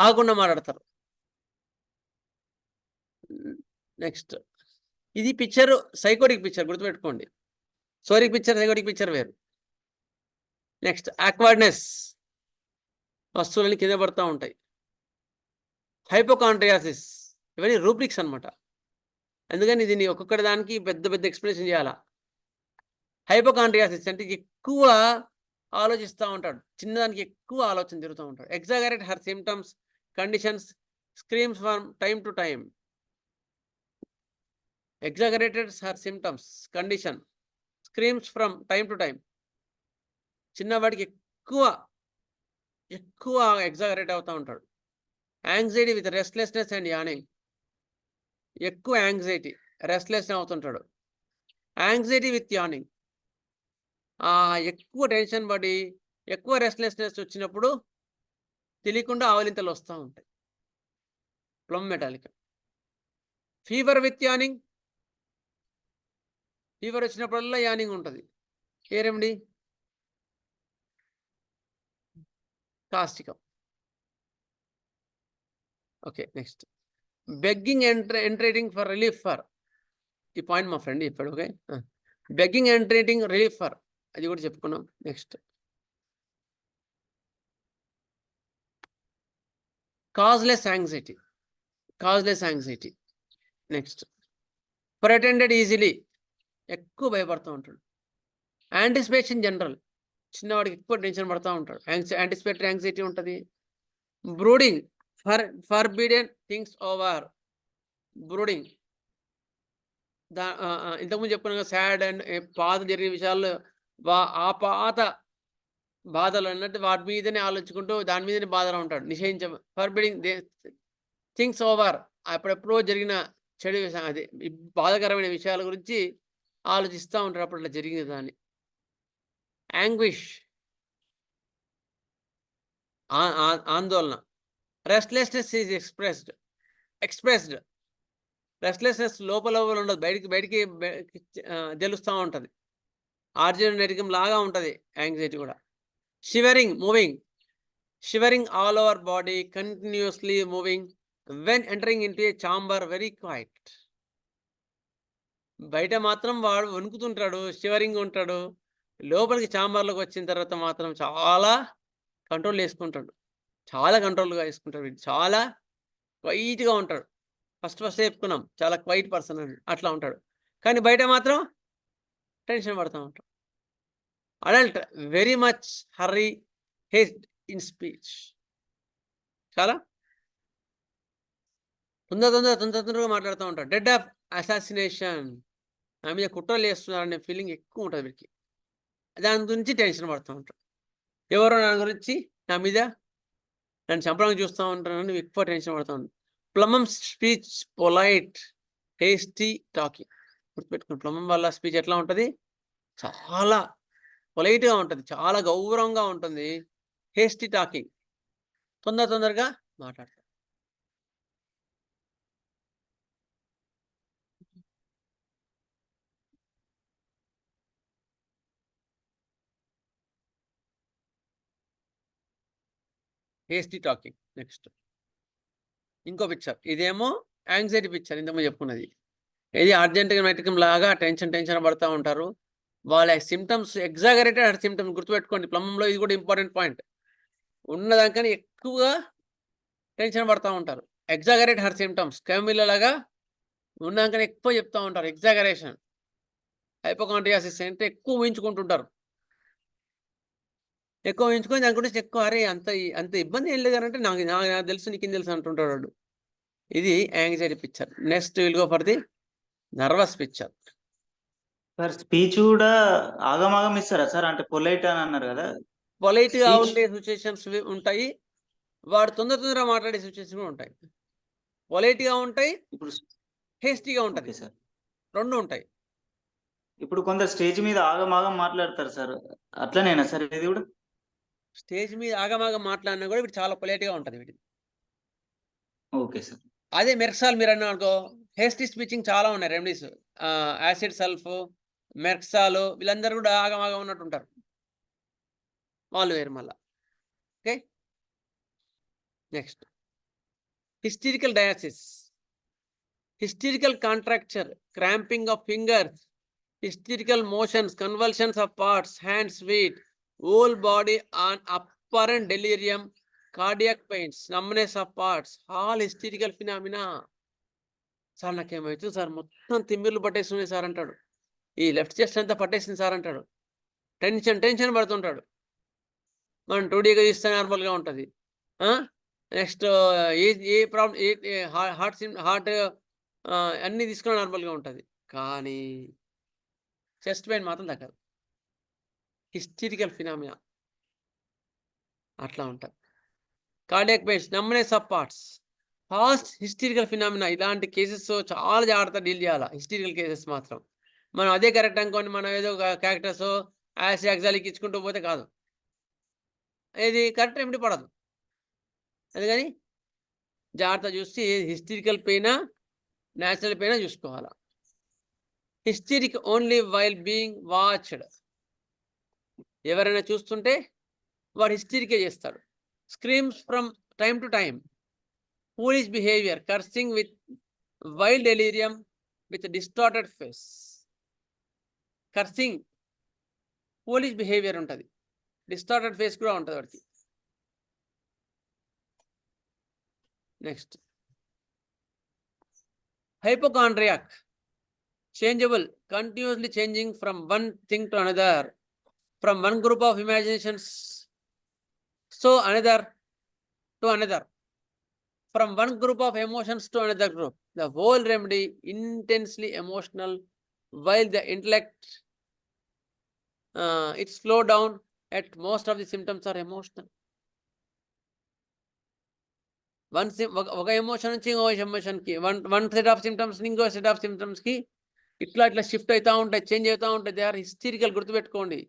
ఆగకుండా మాట్లాడతారు. నెక్స్ట్ ఇది పిక్చర్ సైకోటిక్ పిక్చర్, గుర్తుపెట్టుకోండి. సోరిక్ పిక్చర్, సైకోటిక్ పిక్చర్ వేరు. నెక్స్ట్ ఆక్వర్డ్నెస్, వస్తువులని కింద పడుతూ ఉంటాయి. హైపోకాండ్రియాసిస్, ఇవన్నీ రూబ్రిక్స్ అనమాట. అందుకని దీన్ని ఒక్కొక్కటి దానికి పెద్ద పెద్ద ఎక్స్ప్లెనేషన్ చేయాలా. హైపోకాండ్రియాసిస్ అంటే ఎక్కువ ఆలోచిస్తూ ఉంటాడు, చిన్నదానికి ఎక్కువ ఆలోచన తిరుగుతూ ఉంటాడు. Exaggerate her symptoms conditions screams from time to time. Exaggerated her symptoms condition screams from time to time. చిన్నవాడికి ఎక్కువ ఎగ్జాగరేట్ అవుతూ ఉంటాడు. Anxiety with restlessness and yawning. ఎక్కువ యాంగ్జైటీ, రెస్ట్లెస్ అవుతుంటాడు. యాంగ్జైటీ విత్ యానింగ్, ఎక్కువ టెన్షన్ పడి ఎక్కువ రెస్ట్లెస్నెస్ వచ్చినప్పుడు తెలియకుండా ఆవలింతలు వస్తూ ఉంటాయి. Plum metallicum. Fever with yawning, fever వచ్చినప్పుడల్లా యానింగ్ ఉంటుంది. ఏ remedy? Causticum. Okay, next begging entreating for relief for. ఈ పాయింట్ మా ఫ్రెండ్ చెప్పాడు. Okay, begging entreating relief for, అది కూడా చెప్పుకున్నాం. Next causeless anxiety, causeless anxiety. Next pretended easily, ఎక్కువ భయపడుతూ ఉంటాడు. యాంటిసిపేషన్ జనరల్, చిన్నవాడికి ఎక్కువ టెన్షన్ పడుతూ ఉంటాడు. యాంటిసిపేటరీ యాంగ్జైటీ ఉంటుంది. Brooding, forbidden things over. Brooding ఇంతకుముందు చెప్పుకున్నాం, సాడ్ అండ్ పాత జరిగిన విషయాల్లో ఆ పాత బాధలు అన్నట్టు వాటి మీదనే ఆలోచించుకుంటూ దాని మీదనే బాధలో ఉంటాడు. నిషేధించ ఫర్బిడింగ్ థింగ్స్ ఓవర్, అప్పుడెప్పుడో జరిగిన చెడు విషయం, అది బాధకరమైన విషయాల గురించి ఆలోచిస్తూ ఉంటాడు అప్పుడు అట్లా జరిగింది దాన్ని. యాంగ్విష్, ఆందోళన. Restlessness is expressed. రెస్ట్లెస్నెస్ లోపల ఉండదు, బయటికి తెలుస్తూ ఉంటుంది. ఆర్జినెటికం లాగా ఉంటుంది యాంగ్జైటీ కూడా. Shivering, moving, shivering all over body, continuously moving when entering into a chamber, very quiet. బయట మాత్రం వాడు వణుకుతుంటాడు, షివరింగ్ ఉంటాడు, లోపలికి ఛాంబర్లోకి వచ్చిన తర్వాత మాత్రం చాలా కంట్రోల్ చేసుకుంటాడు, చాలా కంట్రోల్గా వేసుకుంటాడు. వీడు చాలా క్వైట్గా ఉంటాడు. ఫస్ట్ చెప్పుకున్నాం, చాలా క్వైట్ పర్సన్ అని, అట్లా ఉంటాడు. కానీ బయట మాత్రం టెన్షన్ పడుతూ ఉంటాడు. Adult, very much hurry, haste in speech. చాలా తొందరగా మాట్లాడుతూ ఉంటాడు. డెడ్ ఆఫ్ అసాసినేషన్, నా మీద కుట్రలు చేస్తున్నారనే ఫీలింగ్ ఎక్కువ ఉంటుంది వీడికి. దాని గురించి టెన్షన్ పడుతూ ఉంటాడు. ఎవరో నా గురించి, నా మీద నన్ను చంపడానికి చూస్తూ ఉంటానని ఎక్కువ టెన్షన్ పడుతూ ఉంటాడు. ప్లమమ్ స్పీచ్ పొలైట్, హేస్టీ టాకింగ్. గుర్తుపెట్టుకుని, ప్లమమ్ వల్ల స్పీచ్ ఎట్లా ఉంటుంది? చాలా పొలైట్గా ఉంటుంది, చాలా గౌరవంగా ఉంటుంది. హేస్టీ టాకింగ్, తొందరగా మాట్లాడతారు. Hasty talking. నెక్స్ట్ ఇంకో పిక్చర్, ఇదేమో యాంగ్జైటీ పిక్చర్, ఇంతకుముందు చెప్పుకున్నది. ఇది అర్జెంటికం లాగా టెన్షన్ పడుతూ ఉంటారు. వాళ్ళ సిమ్టమ్స్ ఎగ్జాగరేటెడ్ సిమ్టమ్స్. గుర్తుపెట్టుకోండి, ప్లమ్లో ఇది కూడా ఇంపార్టెంట్ పాయింట్. ఉన్నదానికని ఎక్కువగా టెన్షన్ పడుతూ ఉంటారు. ఎగ్జాగరేట్ హర్ సిమ్టమ్స్, కెమిల్ లాగా ఉన్నదానికని ఎక్కువ చెప్తూ ఉంటారు. ఎగ్జాగరేషన్. హైపోకాండ్రియాసిస్ అంటే ఎక్కువ ఊహించుకుంటుంటారు, ఎక్కువ ఊహించుకొని దాని గురించి ఎక్కువ, అరే అంత ఇబ్బంది ఏం లేదు అంటే నాకు తెలుసు, నీకేం తెలుసు అంటుంటాడు వాడు. ఇది anxiety picture. Next will go for the nervous picture. Sir speech కూడా ఆగమాగం ఇస్తారా సార్? అంటే పొలైట్ అని అన్నారు కదా, పొలైట్గా ఉండే సిచ్యుయేషన్స్ ఉంటాయి, వాడు తొందరగా మాట్లాడే సిచ్యువేషన్స్ కూడా ఉంటాయి. పొలైట్గా ఉంటాయి, ఇప్పుడు హేస్టీగా ఉంటుంది, సార్ రెండు ఉంటాయి. ఇప్పుడు కొందరు స్టేజ్ మీద ఆగమాగం మాట్లాడతారు సార్, అట్లనేనా సార్ ఇది కూడా? స్టేజ్ మీద ఆగమాగం మాట్లాడినా కూడా వీడు చాలా పొలైట్గా ఉంటుంది వీడి. Okay sir. అదే మెర్క్సాల్ మీరు అన్నారనుకో, హేస్టీ స్పీచింగ్ చాలా ఉన్నాయి రెమెడీస్. యాసిడ్ సల్ఫ్, మెర్క్సాలు, వీళ్ళందరూ కూడా ఆగమాగం ఉన్నట్టు ఉంటారు, వాళ్ళు వేరు మళ్ళా. Okay, next historical diocese. Hysterical contracture, cramping of fingers, hysterical motions, convulsions of parts, hands, feet, whole body on apparent delirium, cardiac pains, numbness of parts, all hysterical phenomena. Sir నాకేమవుతుంది సార్, మొత్తం తిమ్మిర్లు పట్టేస్తున్నాయి సార్ అంటాడు. ఈ లెఫ్ట్ చెస్ట్ అంతా పట్టేసింది సార్ అంటాడు. టెన్షన్ పడుతుంటాడు. మనం 2Dగా తీస్తే నార్మల్గా ఉంటుంది. నెక్స్ట్ ఏ ప్రాబ్లం హార్ట్ అన్నీ తీసుకున్న నార్మల్గా ఉంటుంది. కానీ చెస్ట్ పెయిన్ మాత్రం తగ్గదు. హిస్టరికల్ ఫినామినా అట్లా ఉంటుంది. Cardiac pains, numbness of parts, fast historical phenomena. ఇలాంటి కేసెస్ చాలా జాగ్రత్త డీల్ చేయాలి. హిస్టరికల్ కేసెస్ మాత్రం మనం అదే కరెక్ట్ అనుకోని మనం ఏదో క్యారెక్టర్స్ యాక్సాలిక్ ఇచ్చుకుంటూ పోతే కాదు, ఇది కరెక్ట్ రెమెడీ పడదు. అందుకని జాగ్రత్త చూసి హిస్టరికల్ పెయినా న్యాచురల్ పెయినా చూసుకోవాలా. Historic only while being watched. ఎవరైనా చూస్తుంటే వాడు హిస్టరికే చేస్తాడు. స్క్రీమ్స్ from time to time, foolish behaviour, cursing with wild delirium with distorted face. Cursing, foolish behaviour ఉంటుంది, డిస్టార్టెడ్ ఫేస్ కూడా ఉంటుంది వాడికి. Next hypochondriac, changeable, continuously changing from one thing to another, from one group of imaginations so another to another, from one group of emotions to another group. The whole remedy intensely emotional, while the intellect it's slow down. At most of the symptoms are emotional. ఒక ఎమోషన్ నుంచి ఇంకో ఎమోషన్కి, వన్ సెట్ ఆఫ్ సిమ్టమ్స్ ఇంకో సెట్ ఆఫ్ సిమ్టమ్స్కి ఇట్లా షిఫ్ట్ అవుతూ ఉంటాయి, చేంజ్ అవుతూ ఉంటాయి. They are hysterical. గుర్తుపెట్టుకోండి,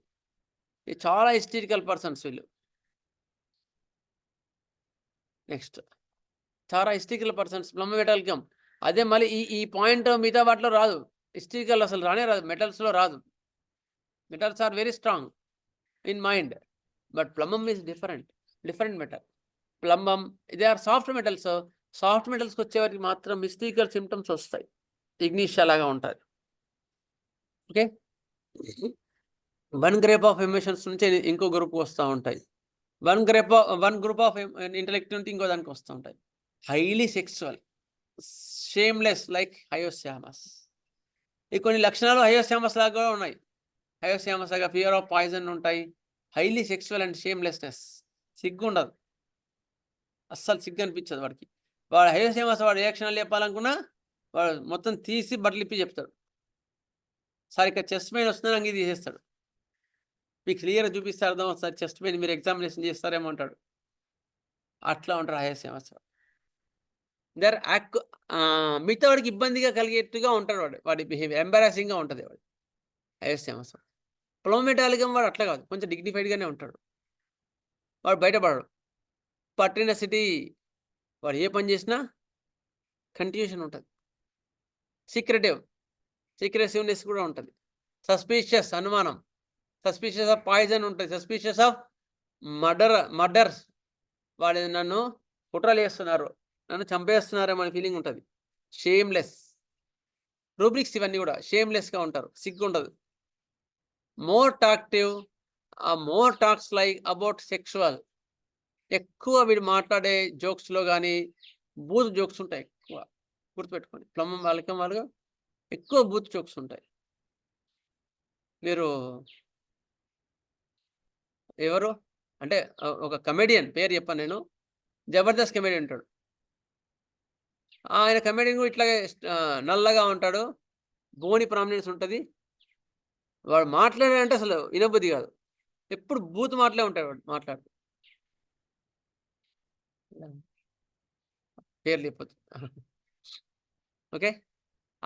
చాలా హిస్టరికల్ పర్సన్స్ వీళ్ళు. నెక్స్ట్ చాలా హిస్టరికల్ పర్సన్స్, ప్లమోమెటాలికం. అదే మళ్ళీ ఈ పాయింట్ మిగతా వాటిలో రాదు. హిస్టరికల్ అసలు రానే రాదు, మెటల్స్లో రాదు. Metals are very strong in mind, but plumbum is different metal. Plumbum, they are soft metals. Soft మెటల్స్కి వచ్చేవారికి మాత్రం హిస్టరికల్ సిమ్టమ్స్ వస్తాయి. ఇగ్నిషియా లాగా ఉంటుంది. Okay, one group of emotions నుంచి ఇంకో గ్రూప్ వస్తూ ఉంటాయి. వన్ గ్రూప్ ఆఫ్ ఇంటెలెక్ట్ నుంచి ఇంకో దానికి వస్తూ ఉంటాయి. Highly sexual, shameless like hyoscyamus. ఈ కొన్ని లక్షణాలు హయోస్యామస్ లాగా కూడా ఉన్నాయి. హయోస్యామస్ లాగా ఫియర్ ఆఫ్ పాయిజన్ ఉంటాయి. హైలీ సెక్సువల్ అండ్ షేమ్లెస్నెస్, సిగ్గు ఉండదు, అస్సలు సిగ్గు అనిపించదు వాడికి. వాడు హయోస్యామస్ వాడు రియాక్షన్లు చెప్పాలనుకున్నా వాడు మొత్తం తీసి బట్టలు ఇప్పి చెప్తాడు. సార్ ఇక్కడ చెస్ట్ పెయిన్ వస్తుందని అంగీ తీసేస్తాడు. మీకు క్లియర్గా చూపిస్తారు, అర్థం వస్తుంది చెస్ట్ పెయిన్, మీరు ఎగ్జామినేషన్ చేస్తారేమో అంటాడు. అట్లా ఉంటారు హయోస్యామస్. దర్ మిగతా వాడికి ఇబ్బందిగా కలిగేట్టుగా ఉంటాడు వాడి బిహేవియర్, ఎంబారాసింగ్గా ఉంటుంది వాడు హయోస్యామస్. ప్లమోమెటాలికం వాడు అట్లా కాదు, కొంచెం డిగ్నిఫైడ్గానే ఉంటాడు. వాడు బయటపడడు. పట్టిన సిటీ, వాడు ఏ పని చేసినా కంటిన్యూషన్ ఉంటుంది. సీక్రెసివ్నెస్ కూడా ఉంటుంది. సస్పీషియస్, అనుమానం. సస్పీషియస్ ఆఫ్ పాయిజన్ ఉంటుంది. సస్పీషియస్ ఆఫ్ మర్డర్స్, వాడు నన్ను కుట్రలు చేస్తున్నారు, నన్ను చంపేస్తున్నారేమో అనే ఫీలింగ్ ఉంటుంది. షేమ్లెస్, రూబ్రిక్స్ ఇవన్నీ కూడా షేమ్లెస్గా ఉంటారు, సిగ్గు ఉండదు. More talks like about sexual. ఎక్కువ వీడు మాట్లాడే జోక్స్లో కానీ బూత్ జోక్స్ ఉంటాయి ఎక్కువ. గుర్తుపెట్టుకోండి, ప్లమం వాళ్ళగా ఎక్కువ బూత్ జోక్స్ ఉంటాయి. మీరు ఎవరు అంటే ఒక కమెడియన్ పేరు చెప్పాను నేను, జబర్దస్త్ కమెడియన్ ఉంటాడు. ఆయన కమెడియన్ కూడా ఇట్లాగే నల్లగా ఉంటాడు, బోని ప్రామినెన్స్ ఉంటుంది. వాడు మాట్లాడాడంటే అసలు వినబుద్ధి కాదు, ఎప్పుడు బూత్ మాటలే ఉంటాడు వాడు మాట్లాడు. పేర్లు చెప్పొద్దు. ఓకే,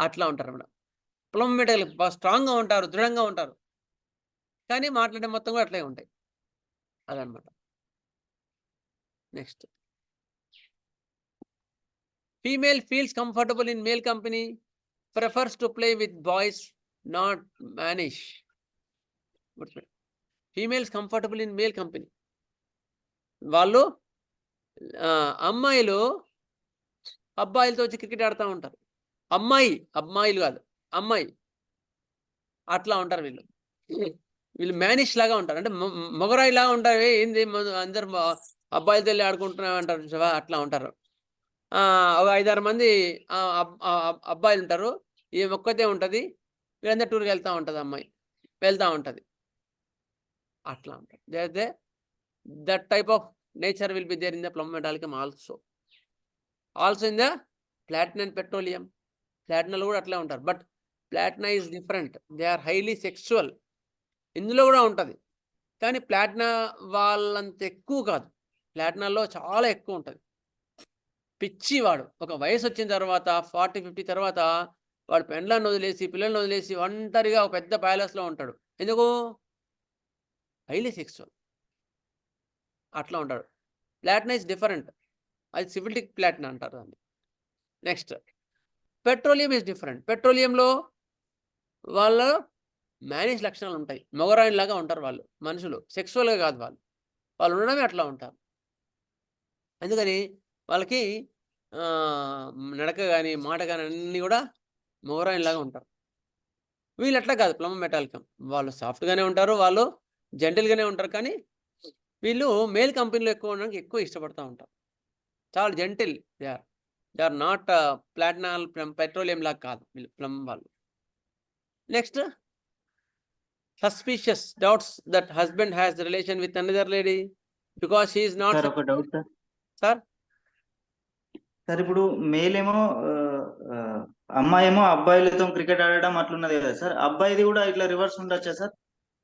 అట్లా ఉంటారు మేడం. ప్లమోమెటల్ స్ట్రాంగ్గా ఉంటారు, దృఢంగా ఉంటారు, కానీ మాట్లాడే మొత్తం కూడా అట్లే ఉంటాయి. అదనమాట. Next, female feels comfortable in male company, prefers to play with boys, not mannish. Females comfortable in male company. వాళ్ళు అమ్మాయిలు అబ్బాయిలతో వచ్చి క్రికెట్ ఆడుతూ ఉంటారు. అమ్మాయిలు కాదు, అమ్మాయి. అట్లా ఉంటారు వీళ్ళు మ్యానిష్ లాగా ఉంటారు, అంటే మొగరాయి లాగా ఉంటారు. ఏంది అందరు అబ్బాయిలతో వెళ్ళి ఆడుకుంటున్నావు అంటారు, అట్లా ఉంటారు. ఒక 5-6 మంది అబ్బాయిలు ఉంటారు. ఈమె ఒక్కతే ఉంటుంది. వీళ్ళందరూ టూర్కి వెళ్తూ ఉంటుంది. అమ్మాయి వెళ్తూ ఉంటుంది. అట్లా ఉంటుంది. That type of nature will be there in the plum metallicum also in the platinum and petroleum. ప్లాటినాలు కూడా అట్లే ఉంటారు. But platina is different. They are highly sexual. ఇందులో కూడా ఉంటుంది, కానీ ప్లాటినా వాళ్ళంత ఎక్కువ కాదు. ప్లాటినాల్లో చాలా ఎక్కువ ఉంటుంది. పిచ్చి వాడు ఒక వయసు వచ్చిన తర్వాత 40-50 తర్వాత వాడు పెండ్లాన్ని వదిలేసి పిల్లల్ని వదిలేసి ఒంటరిగా ఒక పెద్ద ప్యాలెస్లో ఉంటాడు. ఎందుకు? Highly sexual. అట్లా ఉంటాడు. Platina is different. అది సిఫిలిటిక్ ప్లాటినా అంటారు దాన్ని. Next petroleum is different. పెట్రోలియంలో వాళ్ళ మ్యానేజ్ లక్షణాలు ఉంటాయి. మొగరాయిలాగా ఉంటారు వాళ్ళు. మనుషులు సెక్సువల్గా కాదు, వాళ్ళు ఉండడమే అట్లా ఉంటారు. అందుకని వాళ్ళకి నడక కానీ మాట కానీ అన్నీ కూడా మొగరాయిలాగా ఉంటారు. వీళ్ళు అట్లా కాదు. ప్లమ్ మెటాలికం వాళ్ళు సాఫ్ట్గానే ఉంటారు, వాళ్ళు జెంటిల్గానే ఉంటారు. కానీ వీళ్ళు మేల్ కంపెనీలో ఎక్కువ ఉండడానికి ఎక్కువ ఇష్టపడుతూ ఉంటారు. చాలా జెంటిల్. దే ఆర్ నాట్ ప్లాటినాల్ పెట్రోలియం లాగా కాదు వీళ్ళు ప్లమ్ వాళ్ళు. Next suspicious doubts that husband has the relation with another lady because she is not. Sir ఒక డౌట్ సార్ సార్ ఇప్పుడు మేల్ ఏమో అమ్మాయి ఏమో అబ్బాయిలతో క్రికెట్ ఆడడం అట్లున్నది కదా సార్, అబ్బాయిది కూడా ఇట్లా రివర్స్ ఉండొచ్చా సార్?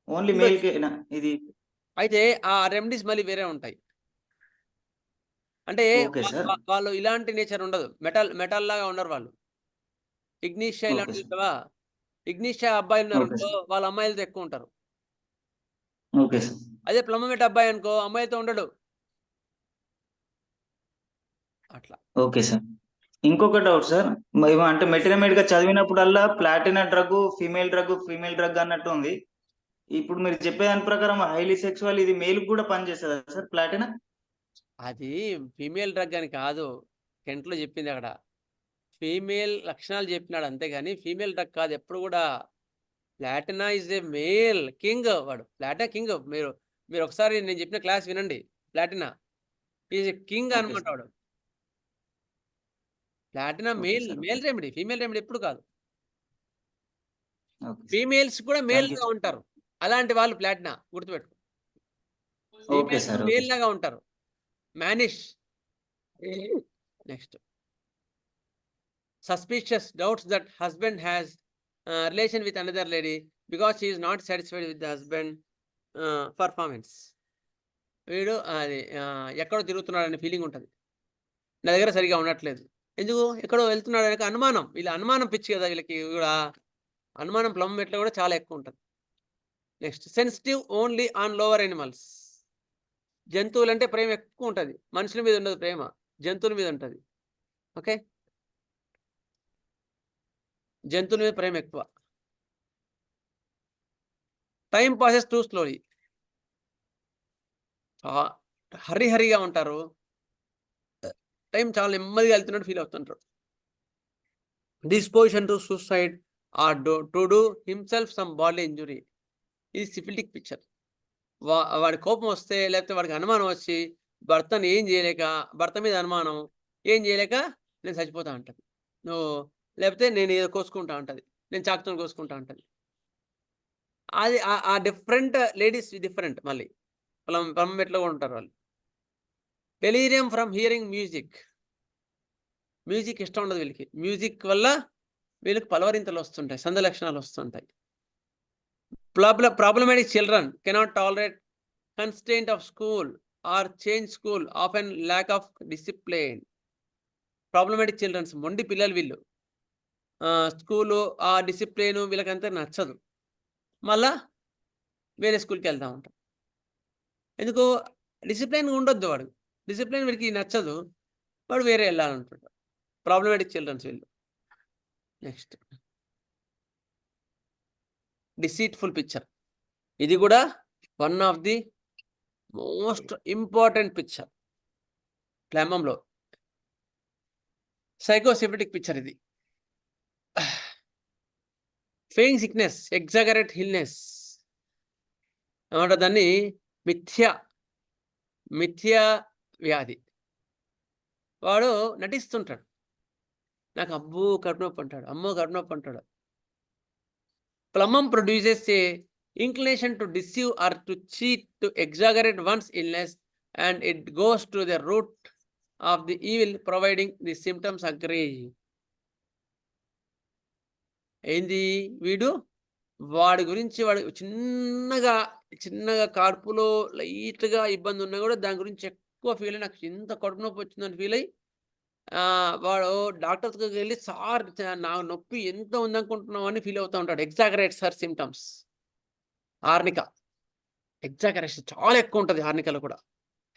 ఓన్లీ మేల్ కేనా ఇది? అయితే ఆ రెమెడీస్ మళ్ళీ వేరే ఉంటాయి. అంటే వాళ్ళు ఇలాంటి నేచర్ ఉండదు. మెటల్ లాగా ఉండరు వాళ్ళు. ఇగ్నిషియా ఇలాంటివి కదా. ఇగ్నిషియా అబ్బాయిలు ఉన్నారు అనుకో, వాళ్ళ అమ్మాయిలతో ఎక్కువ ఉంటారు. Okay sir. అదే ప్లమ్మమెట్ అబ్బాయి అనుకో, అమ్మాయితో ఉండడు. అట్లా. Okay sir. ఇంకొక డౌట్ సార్, అంటే మెటీరియల్ గా చదివినప్పుడల్లా ప్లాటినా డ్రగ్ ఫీమేల్ డ్రగ్ అన్నట్టు ఉంది. ఇప్పుడు మీరు చెప్పే దాని ప్రకారం హైలీ సెక్సువల్ ఇది మేల్ కూడా పనిచేస్తుందా సార్ ప్లాటినా? అది ఫీమేల్ డ్రగ్ అని కాదు, కెంట్లో చెప్పింది అక్కడ. ఫీమేల్ లక్షణాలు చెప్పినాడు అంతేగాని ఫీమేల్ డ్రగ్ కాదు ఎప్పుడు కూడా. Platina is a male king. వాడు ప్లాటినా కింగ్. మీరు ఒకసారి నేను చెప్పిన క్లాస్ వినండి. ప్లాటినా ఈజ్ ఏ కింగ్ అనమాట వాడు. Platina male remedy, female remedy ఎప్పుడు కాదు. ఫీమేల్స్ కూడా మేల్గా ఉంటారు. అలాంటి వాళ్ళు ప్లాటినా గుర్తుపెట్టుకో. ఫీమేల్స్ మేల్ లాగా ఉంటారు, mannish. Next suspicious doubts that husband has relation with another lady because she is not satisfied with the husband performance. వీడు అది ఎక్కడో తిరుగుతున్నాడనే ఫీలింగ్ ఉంటుంది. నా దగ్గర సరిగా ఉండట్లేదు, ఎందుకు ఎక్కడో వెళ్తున్నాడు అనే అనుమానం. వీళ్ళ అనుమానం పిచ్చి కదా వీళ్ళకి కూడా. అనుమానం ప్లమ్ మెట్లో కూడా చాలా ఎక్కువ ఉంటుంది. Next sensitive only on lower animals. జంతువులు అంటే ప్రేమ ఎక్కువ ఉంటుంది, మనుషుల మీద ఉండదు ప్రేమ, జంతువుల మీద ఉంటుంది. ఓకే, జంతువుల మీద ప్రేమ ఎక్కువ. Time passes too slowly. హరిగా ఉంటారు, టైం చాలా నెమ్మదిగా వెళ్తున్నట్టు ఫీల్ అవుతుంటారు. Disposition to suicide or to do himself some body injury. ఇది సిఫిలిటిక్ పిక్చర్. వాడి కోపం వస్తే లేకపోతే వాడికి అనుమానం వచ్చి భర్తను ఏం చేయలేక, భర్త మీద అనుమానం ఏం చేయలేక నేను చచ్చిపోతా ఉంటుంది, నువ్వు లేకపోతే నేను ఏదో కోసుకుంటా ఉంటుంది, నేను చాకుతో కోసుకుంటా ఉంటుంది. అది ఆ డిఫరెంట్ లేడీస్ డిఫరెంట్. మళ్ళీ ప్లమ్మెట్లో కూడా ఉంటారు వాళ్ళు. డెలీరియం ఫ్రమ్ హియరింగ్ మ్యూజిక్ ఇష్టం ఉండదు వీళ్ళకి. మ్యూజిక్ వల్ల వీళ్ళకి పలవరింతలు వస్తుంటాయి, సంద లక్షణాలు వస్తుంటాయి. Problematic children cannot tolerate constraint of school or change school, often lack of discipline. Problematic children, మొండి పిల్లలు వీళ్ళు. స్కూలు ఆ డిసిప్లిన్ వీళ్ళకంతా నచ్చదు, మళ్ళా వేరే స్కూల్కి వెళ్తూ ఉంటాం. ఎందుకు? డిసిప్లిన్ ఉండొద్దు వాడు, డిసిప్లిన్ వీడికి నచ్చదు, వాడు వేరే వెళ్ళాలంటుంటాడు. ప్రాబ్లమేటిక్ చిల్డ్రన్స్ వీళ్ళు. Next deceitful picture. ఇది కూడా one of the most important picture ప్లమ్లో. సైకోసిఫిటిక్ పిక్చర్ ఇది. ఫెయింగ్ సిక్నెస్, ఎగ్జాగరేట్ హిల్నెస్ అన్నమాట. దాన్ని మిథ్యా వ్యాధి. వాడు నటిస్తుంటాడు. నాకు అబ్బో కడుపు నొప్పి అంటాడు, అమ్మో కడుపు నొప్పి అంటాడు. Plumbum produces a inclination to deceive or to cheat, to exaggerate one's illness, and it goes to the root of the evil, providing the symptoms agree. ఏంది వీడు వాడి గురించి వాడు చిన్నగా కడుపులో లైట్గా ఇబ్బంది ఉన్నా కూడా దాని గురించి ఎక్కువ ఫీల్ అయ్యి నాకు ఎంత కడుపు నొప్పి వచ్చిందని ఫీల్ అయ్యి వాడు డాక్టర్స్ దగ్గరికి వెళ్ళి సార్ నా నొప్పి ఎంత ఉందనుకుంటున్నావు అని ఫీల్ అవుతూ ఉంటాడు. ఎగ్జాగరేట్స్ హర్ సిమ్టమ్స్. హార్నిక ఎగ్జాగరేషన్ చాలా ఎక్కువ ఉంటుంది. హార్నికలో కూడా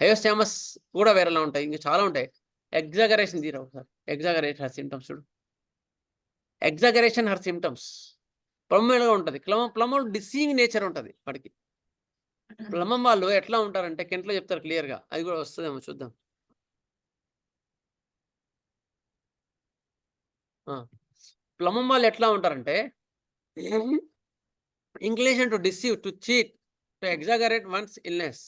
హయోస్టామస్ కూడా వేరేలా ఉంటాయి, ఇంకా చాలా ఉంటాయి. ఎగ్జాగరేషన్ తీరా సార్, ఎగ్జాగరేట్ హర్ సిమ్టమ్స్ చూడు, ఎగ్జాగరేషన్ హర్ సిమ్టమ్స్. ప్లమ్గా ఉంటుంది. ప్లమ్ డిసీవింగ్ నేచర్ ఉంటుంది వాడికి. ప్లమం వాళ్ళు ఎట్లా ఉంటారంటే కెంట్లో చెప్తారు క్లియర్గా, అది కూడా వస్తుందేమో చూద్దాం. ప్లమం వాళ్ళు ఎట్లా ఉంటారంటే inclination to deceive, to cheat, to exaggerate once illness.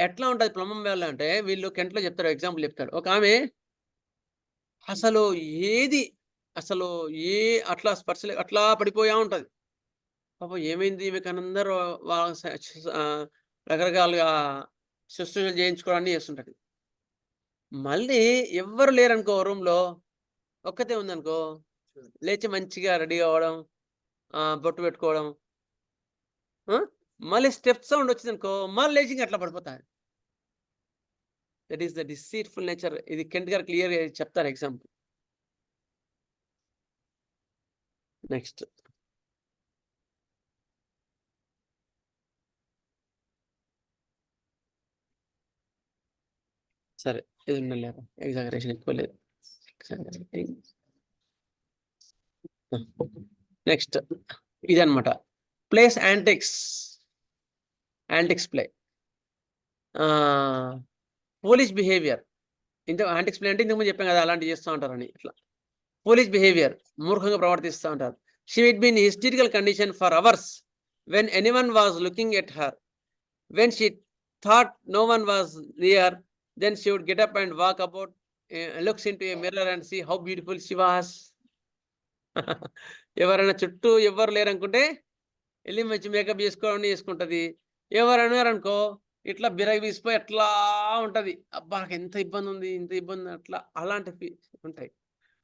ఎట్లా ఉంటుంది ప్లమం వాళ్ళు అంటే వీళ్ళు కెంట్లో చెప్తారు, ఎగ్జాంపుల్ చెప్తాడు. ఒక ఆమె అసలు అట్లా స్పర్శలే అట్లా పడిపోయా ఉంటుంది. పాపం ఏమైంది ఈమెకు అందరూ రకరకాలుగా శుశ్రూషలు చేయించుకోవడాన్ని చేస్తుంటది. మళ్ళీ ఎవ్వరు లేరనుకో రూమ్లో, ఒక్కతే ఉందనుకో, లేచి మంచిగా రెడీ అవ్వడం, బొట్టు పెట్టుకోవడం, మళ్ళీ స్టెప్ సౌండ్ వచ్చిందనుకో మళ్ళీ లేచి అట్లా పడిపోతాయి. That is the deceitful nature. ఇది కెంట్ గారు క్లియర్గా చెప్తారు ఎగ్జాంపుల్. నెక్స్ట్ సరే, ఇది ఉండలేదు, ఎగ్జాగరేషన్ ఎక్కువ లేదు. నెక్స్ట్ ఇదనమాట place antiques play. Police behaviour. Antiques play అంటే ఇంతకుముందు చెప్పాం కదా, అలాంటివి చేస్తూ ఉంటారని. ఇట్లా పోలీస్ బిహేవియర్, మూర్ఖంగా ప్రవర్తిస్తూ ఉంటారు. She would be in hysterical condition for hours when anyone was looking at her. When she thought no one was near, then she would get up and walk about, looks into a mirror and see how beautiful she was. ఎవరైనా చుట్టూ ఎవరు లేరనుకుంటే వెళ్ళి మంచి మేకప్ చేసుకుంటుంది. ఎవరు అన్నారనుకో ఇట్లా బిరగి వీసిపోయి అట్లా ఉంటుంది. అబ్బా నాకు ఎంత ఇబ్బంది ఉంది, ఇంత ఇబ్బంది, అట్లా అలాంటివి ఉంటాయి.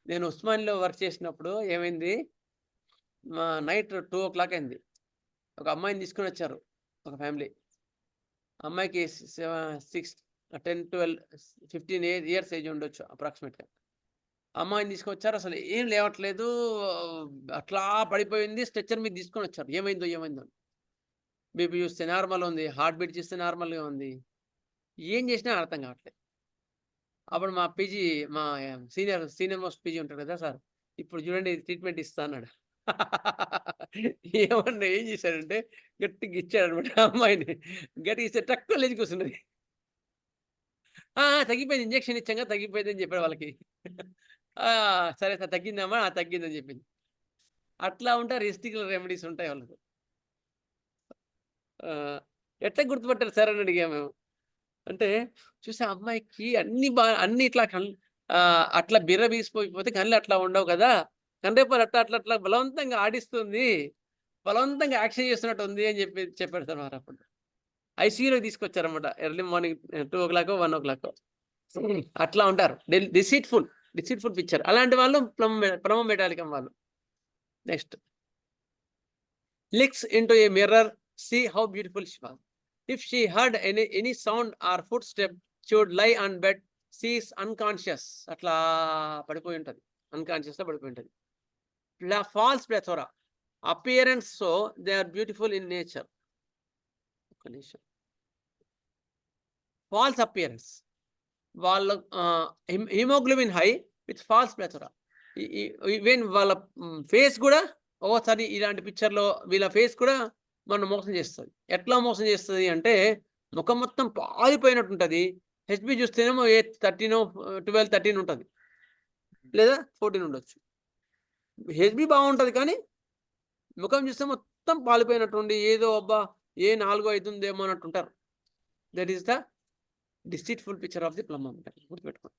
నేను ఉస్మానియాలో వర్క్ చేసినప్పుడు ఏమైంది, నైట్ 2 o'clock అయింది. ఒక అమ్మాయిని తీసుకొని వచ్చారు, ఒక ఫ్యామిలీ. అమ్మాయికి 10, 12, 15 years ఏజ్ ఉండొచ్చు అప్రాక్సిమేట్గా. అమ్మాయిని తీసుకొచ్చారు, అసలు ఏం లేవట్లేదు, అట్లా పడిపోయింది. స్ట్రెచ్చర్ మీద తీసుకొని వచ్చారు. ఏమైందో బీపీ చూస్తే నార్మల్ ఉంది, హార్ట్ బీట్ చూస్తే నార్మల్గా ఉంది, ఏం చేసినా అర్థం కావట్లేదు. అప్పుడు మా సీనియర్ మోస్ట్ పీజీ ఉంటాడు కదా సార్, ఇప్పుడు చూడండి ట్రీట్మెంట్ ఇస్తా అన్నాడు. ఏం చేశాడంటే గట్టిగా ఇచ్చాడు అనమాట. అమ్మాయిని గట్టిగా ఇస్తే టక్కువ లేచి కూర్చున్నది. తగ్గిపోయింది, ఇంజక్షన్ ఇచ్చాక తగ్గిపోయింది అని చెప్పాడు వాళ్ళకి. సరే సార్ తగ్గిందమ్మా, తగ్గిందని చెప్పింది. అట్లా ఉంటారు, హిస్టరికల్ రెమెడీస్ ఉంటాయి వాళ్ళకు. ఎట్లా గుర్తుపట్టారు సార్ అని అడిగాము మేము. అంటే చూసే అమ్మాయికి అన్ని ఇట్లా అట్లా బిర్ర వీసిపోయిపోతే కళ్ళు అట్లా ఉండవు కదా, కండ్రేపాలు అట్లా బలవంతంగా ఆడిస్తుంది, బలవంతంగా యాక్షన్ చేస్తున్నట్టు ఉంది అని చెప్పాడు సార్ మరి. అప్పుడు ఐసీయూలో తీసుకొచ్చారన్నమాట, ఎర్లీ మార్నింగ్ 2 o'clock 1 o'clock. అట్లా ఉంటారు, డిసీట్ఫుల్ పిక్చర్. అలాంటి వాళ్ళు ప్లమం మెటాలికం వాళ్ళు. Next looks into a mirror, see how beautiful she was. If she heard any sound or foot step, she would lie on bed, she is unconscious. అట్లా పడిపోయి ఉంటుంది, అన్కాన్షియస్గా పడిపోయి ఉంటుంది. False plethora appearance, so they are beautiful in nature. False appearance, వాళ్ళ hemoglobin high with false plethora. Even వాళ్ళ ఫేస్ కూడా ఒకసారి ఇలాంటి పిక్చర్లో వీళ్ళ ఫేస్ కూడా మనం మోసం చేస్తుంది. ఎట్లా మోసం చేస్తుంది అంటే ముఖం మొత్తం పాలిపోయినట్టు ఉంటుంది. హెచ్బి చూస్తేనేమో 13, 12, 13 ఉంటుంది, లేదా 14 ఉండొచ్చు. హెచ్బి బాగుంటుంది కానీ ముఖం చూస్తే మొత్తం పాలిపోయినట్టు ఉండి ఏదో అబ్బా 4, 5 ఉందేమో అన్నట్టు ఉంటారు. That is the deceitful picture of the plum అంటారు, గుర్తుపెట్టుకోండి.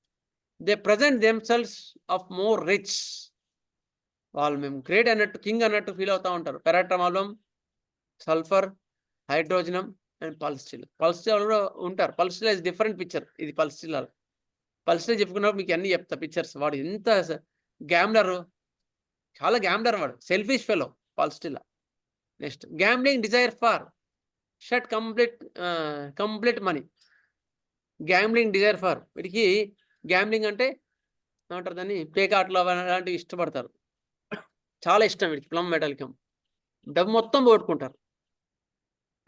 They present themselves of more rich. వాళ్ళు మేము గ్రేట్ అన్నట్టు, కింగ్ అన్నట్టు ఫీల్ అవుతూ ఉంటారు. పారాట్రమాలం, సల్ఫర్, హైడ్రోజనం అండ్ పల్స్టిల్. పల్స్టిల్ కూడా ఉంటారు. పల్స్టిల్ ఇస్ డిఫరెంట్ పిక్చర్. ఇది పల్స్టిల్. పల్స్టిల్ చెప్పుకున్నప్పుడు మీకు అన్ని చెప్తా పిక్చర్స్. వాడు ఎంత గ్యామ్లర్, చాలా గ్యామ్లర్ వాడు, selfish fellow pulsatilla. Next gambling desire for shut complete money. Gambling desire for, వీటికి గ్యాంబ్లింగ్ అంటే ఏమంటారు దాన్ని, పేకాట్లు అలాంటివి ఇష్టపడతారు, చాలా ఇష్టం వీడికి. ప్లమ్ మెటాలికం డబ్బు మొత్తం పోగొట్టుకుంటారు.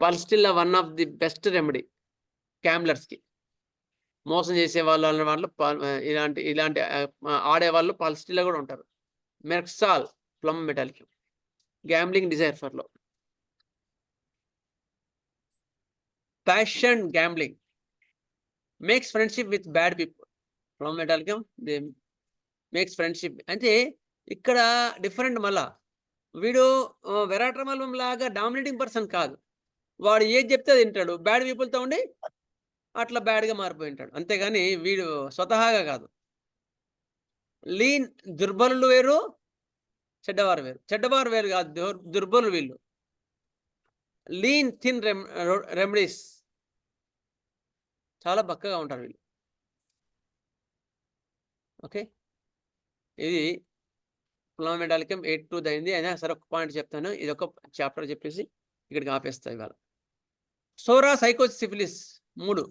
Pulsatilla one of the best remedy గ్యాంబ్లర్స్కి. మోసం చేసే వాళ్ళు ఇలాంటి ఆడేవాళ్ళు పల్స్టిల్లో కూడా ఉంటారు. Merc sol plum metallicum gambling desire ఫర్లో. Passion gambling makes friendship with bad people. Plum metallicum they makes friendship. అంటే ఇక్కడ డిఫరెంట్. మళ్ళా వీడు వెరాట్రమలం లాగా డామినేటింగ్ పర్సన్ కాదు. వాడు ఏది చెప్తే అది వింటాడు. బ్యాడ్ పీపుల్తో ఉండి అట్లా బ్యాడ్గా మారిపోయి ఉంటాడు, అంతేగాని వీడు స్వతహాగా కాదు. లీన్ దుర్బలులు వేరు, చెడ్డవారు వేరు. చెడ్డవారు వేరు కాదు, దుర్బలులు వీళ్ళు. లీన్ థిన్ రెమెడీస్, చాలా బక్కగా ఉంటారు వీళ్ళు. ఓకే, ఇది ప్లమ్ మెటాలికం 8 అయింది. అయినా సరే ఒక పాయింట్ చెప్తాను, ఇది ఒక చాప్టర్ చెప్పేసి ఇక్కడికి ఆపేస్తాయి ఇవాళ. Psora sycosyphilis 3.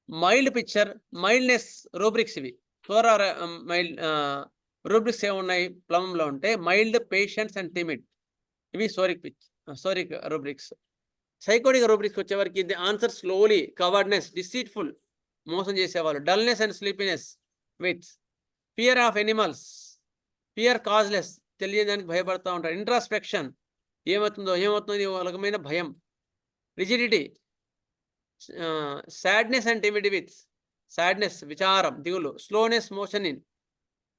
Mild picture, mildness rubrics. ఇవి సోరా మైల్డ్ రూబ్రిక్స్ ఏమున్నాయి ప్లమ్లో ఉంటే, మైల్డ్, పేషెన్స్ అండ్ టిమిడ్. ఇవి సోరిక్ రూబ్రిక్స్. సైకోటిక్ రూబ్రిక్స్ వచ్చేవరకు ఇది ఆన్సర్ స్లోలీ, కవర్డ్నెస్, డిసీట్ఫుల్, మోసం చేసేవాళ్ళు, dullness and sleepiness with fear of animals, fear causeless, తెలియదానికి భయపడతా ఉంటారు. ఇంట్రాస్పెక్షన్, ఏమవుతుందో ఒక రకమైన భయం. Rigidity, sadness and timid with sadness, విచారం, దిగులు. Slowness, motion in.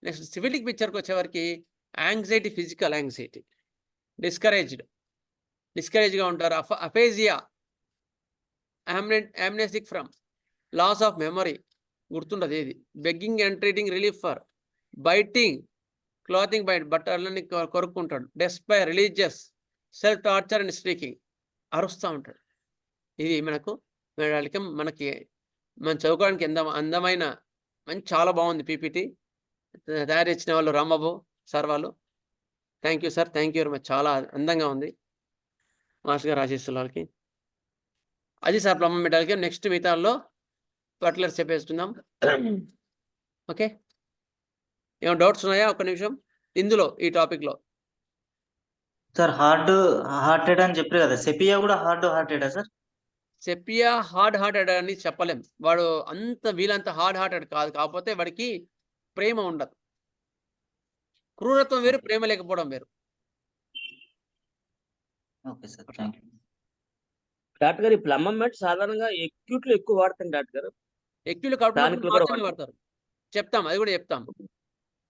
Next syphilitic పిక్చర్కి వచ్చేవరకు యాంగ్జైటీ, ఫిజికల్ యాంగ్జైటీ. డిస్కరేజ్గా ఉంటారు. Aphasia, amnesic from, loss of memory, గుర్తుండదు ఏది. Begging and treating relief for, biting, clothing bite, బట్టలని కొరుక్కుంటాడు. Despair, religious, self torture and speaking, అరుస్తూ ఉంటాడు. ఇది మనకు మనకి మనం చదువుకోవడానికి అందమైన చాలా బాగుంది పీపీటీ. తయారు చేసిన వాళ్ళు రాంబాబు సార్ వాళ్ళు. Thank you sir, thank you very much. చాలా అందంగా ఉంది. మాస్టర్ గారు ఆశిస్తున్న వాళ్ళకి అది సార్ ప్లమ్ మెటాలికం. నెక్స్ట్ మిగతాల్లో పర్టికులర్స్ చెప్పేస్తున్నాం. ఓకే, ఏమైనా డౌట్స్ ఉన్నాయా? ఒక్క నిమిషం. ఇందులో ఈ టాపిక్లో సార్ హార్టెడ్ అని చెప్పారు కదా, సెపియా కూడా హార్టెడా సార్? సెపియా హార్టెడ్ అని చెప్పలేం. వాడు వీళ్ళంత హార్టెడ్ కాదు. కాకపోతే వాడికి ప్రేమ ఉండదు. క్రూరత్వం వేరు, ప్రేమ లేకపోవడం వేరు. Okay sir, thank you. Doctor గారు, ఈ ప్లమ్ మెట్ సాధారణంగా ఎక్యూట్ లో ఎక్కువ వాడతాను డాక్టర్ గారు. ఎక్యూట్ కడుపులో మాత్రమే వాడతారు. చెప్తాం, అది కూడా చెప్తాం.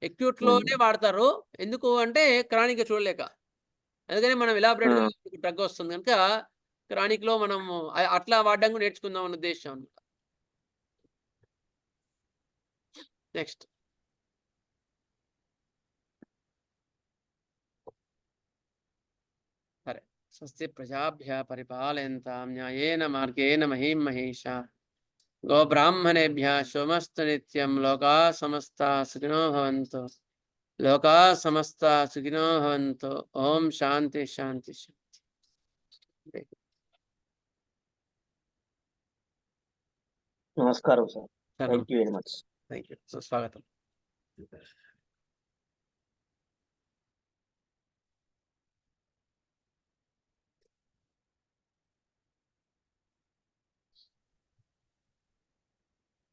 ఎక్యూట్ లోనే వాడతారు. ఎందుకు అంటే క్రానిక్ చూడలేక. అందుకని మనం ఎలాబరేట్ డ్రగ్ వస్తుంది కనుక క్రానిక్ లో మనం అట్లా వాడడం కూడా నేర్చుకుందాం అన్న ఉద్దేశం. నెక్స్ట్ సరే. స్వస్తి ప్రజాభ్య పరిపాలయంతాం న్యాయేన మార్గేణ మహీం మహేషా గోబ్రాహ్మణేభ్య శోమస్తు నిత్యం. లోకా సమస్తా సుఖినో భవంతు. లోకా సమస్తా సుఖినో భవంతు. ఓం శాంతి శాంతి శాంతి. నమస్కారం sir, thank you very much. Thank you. స్వాగతం.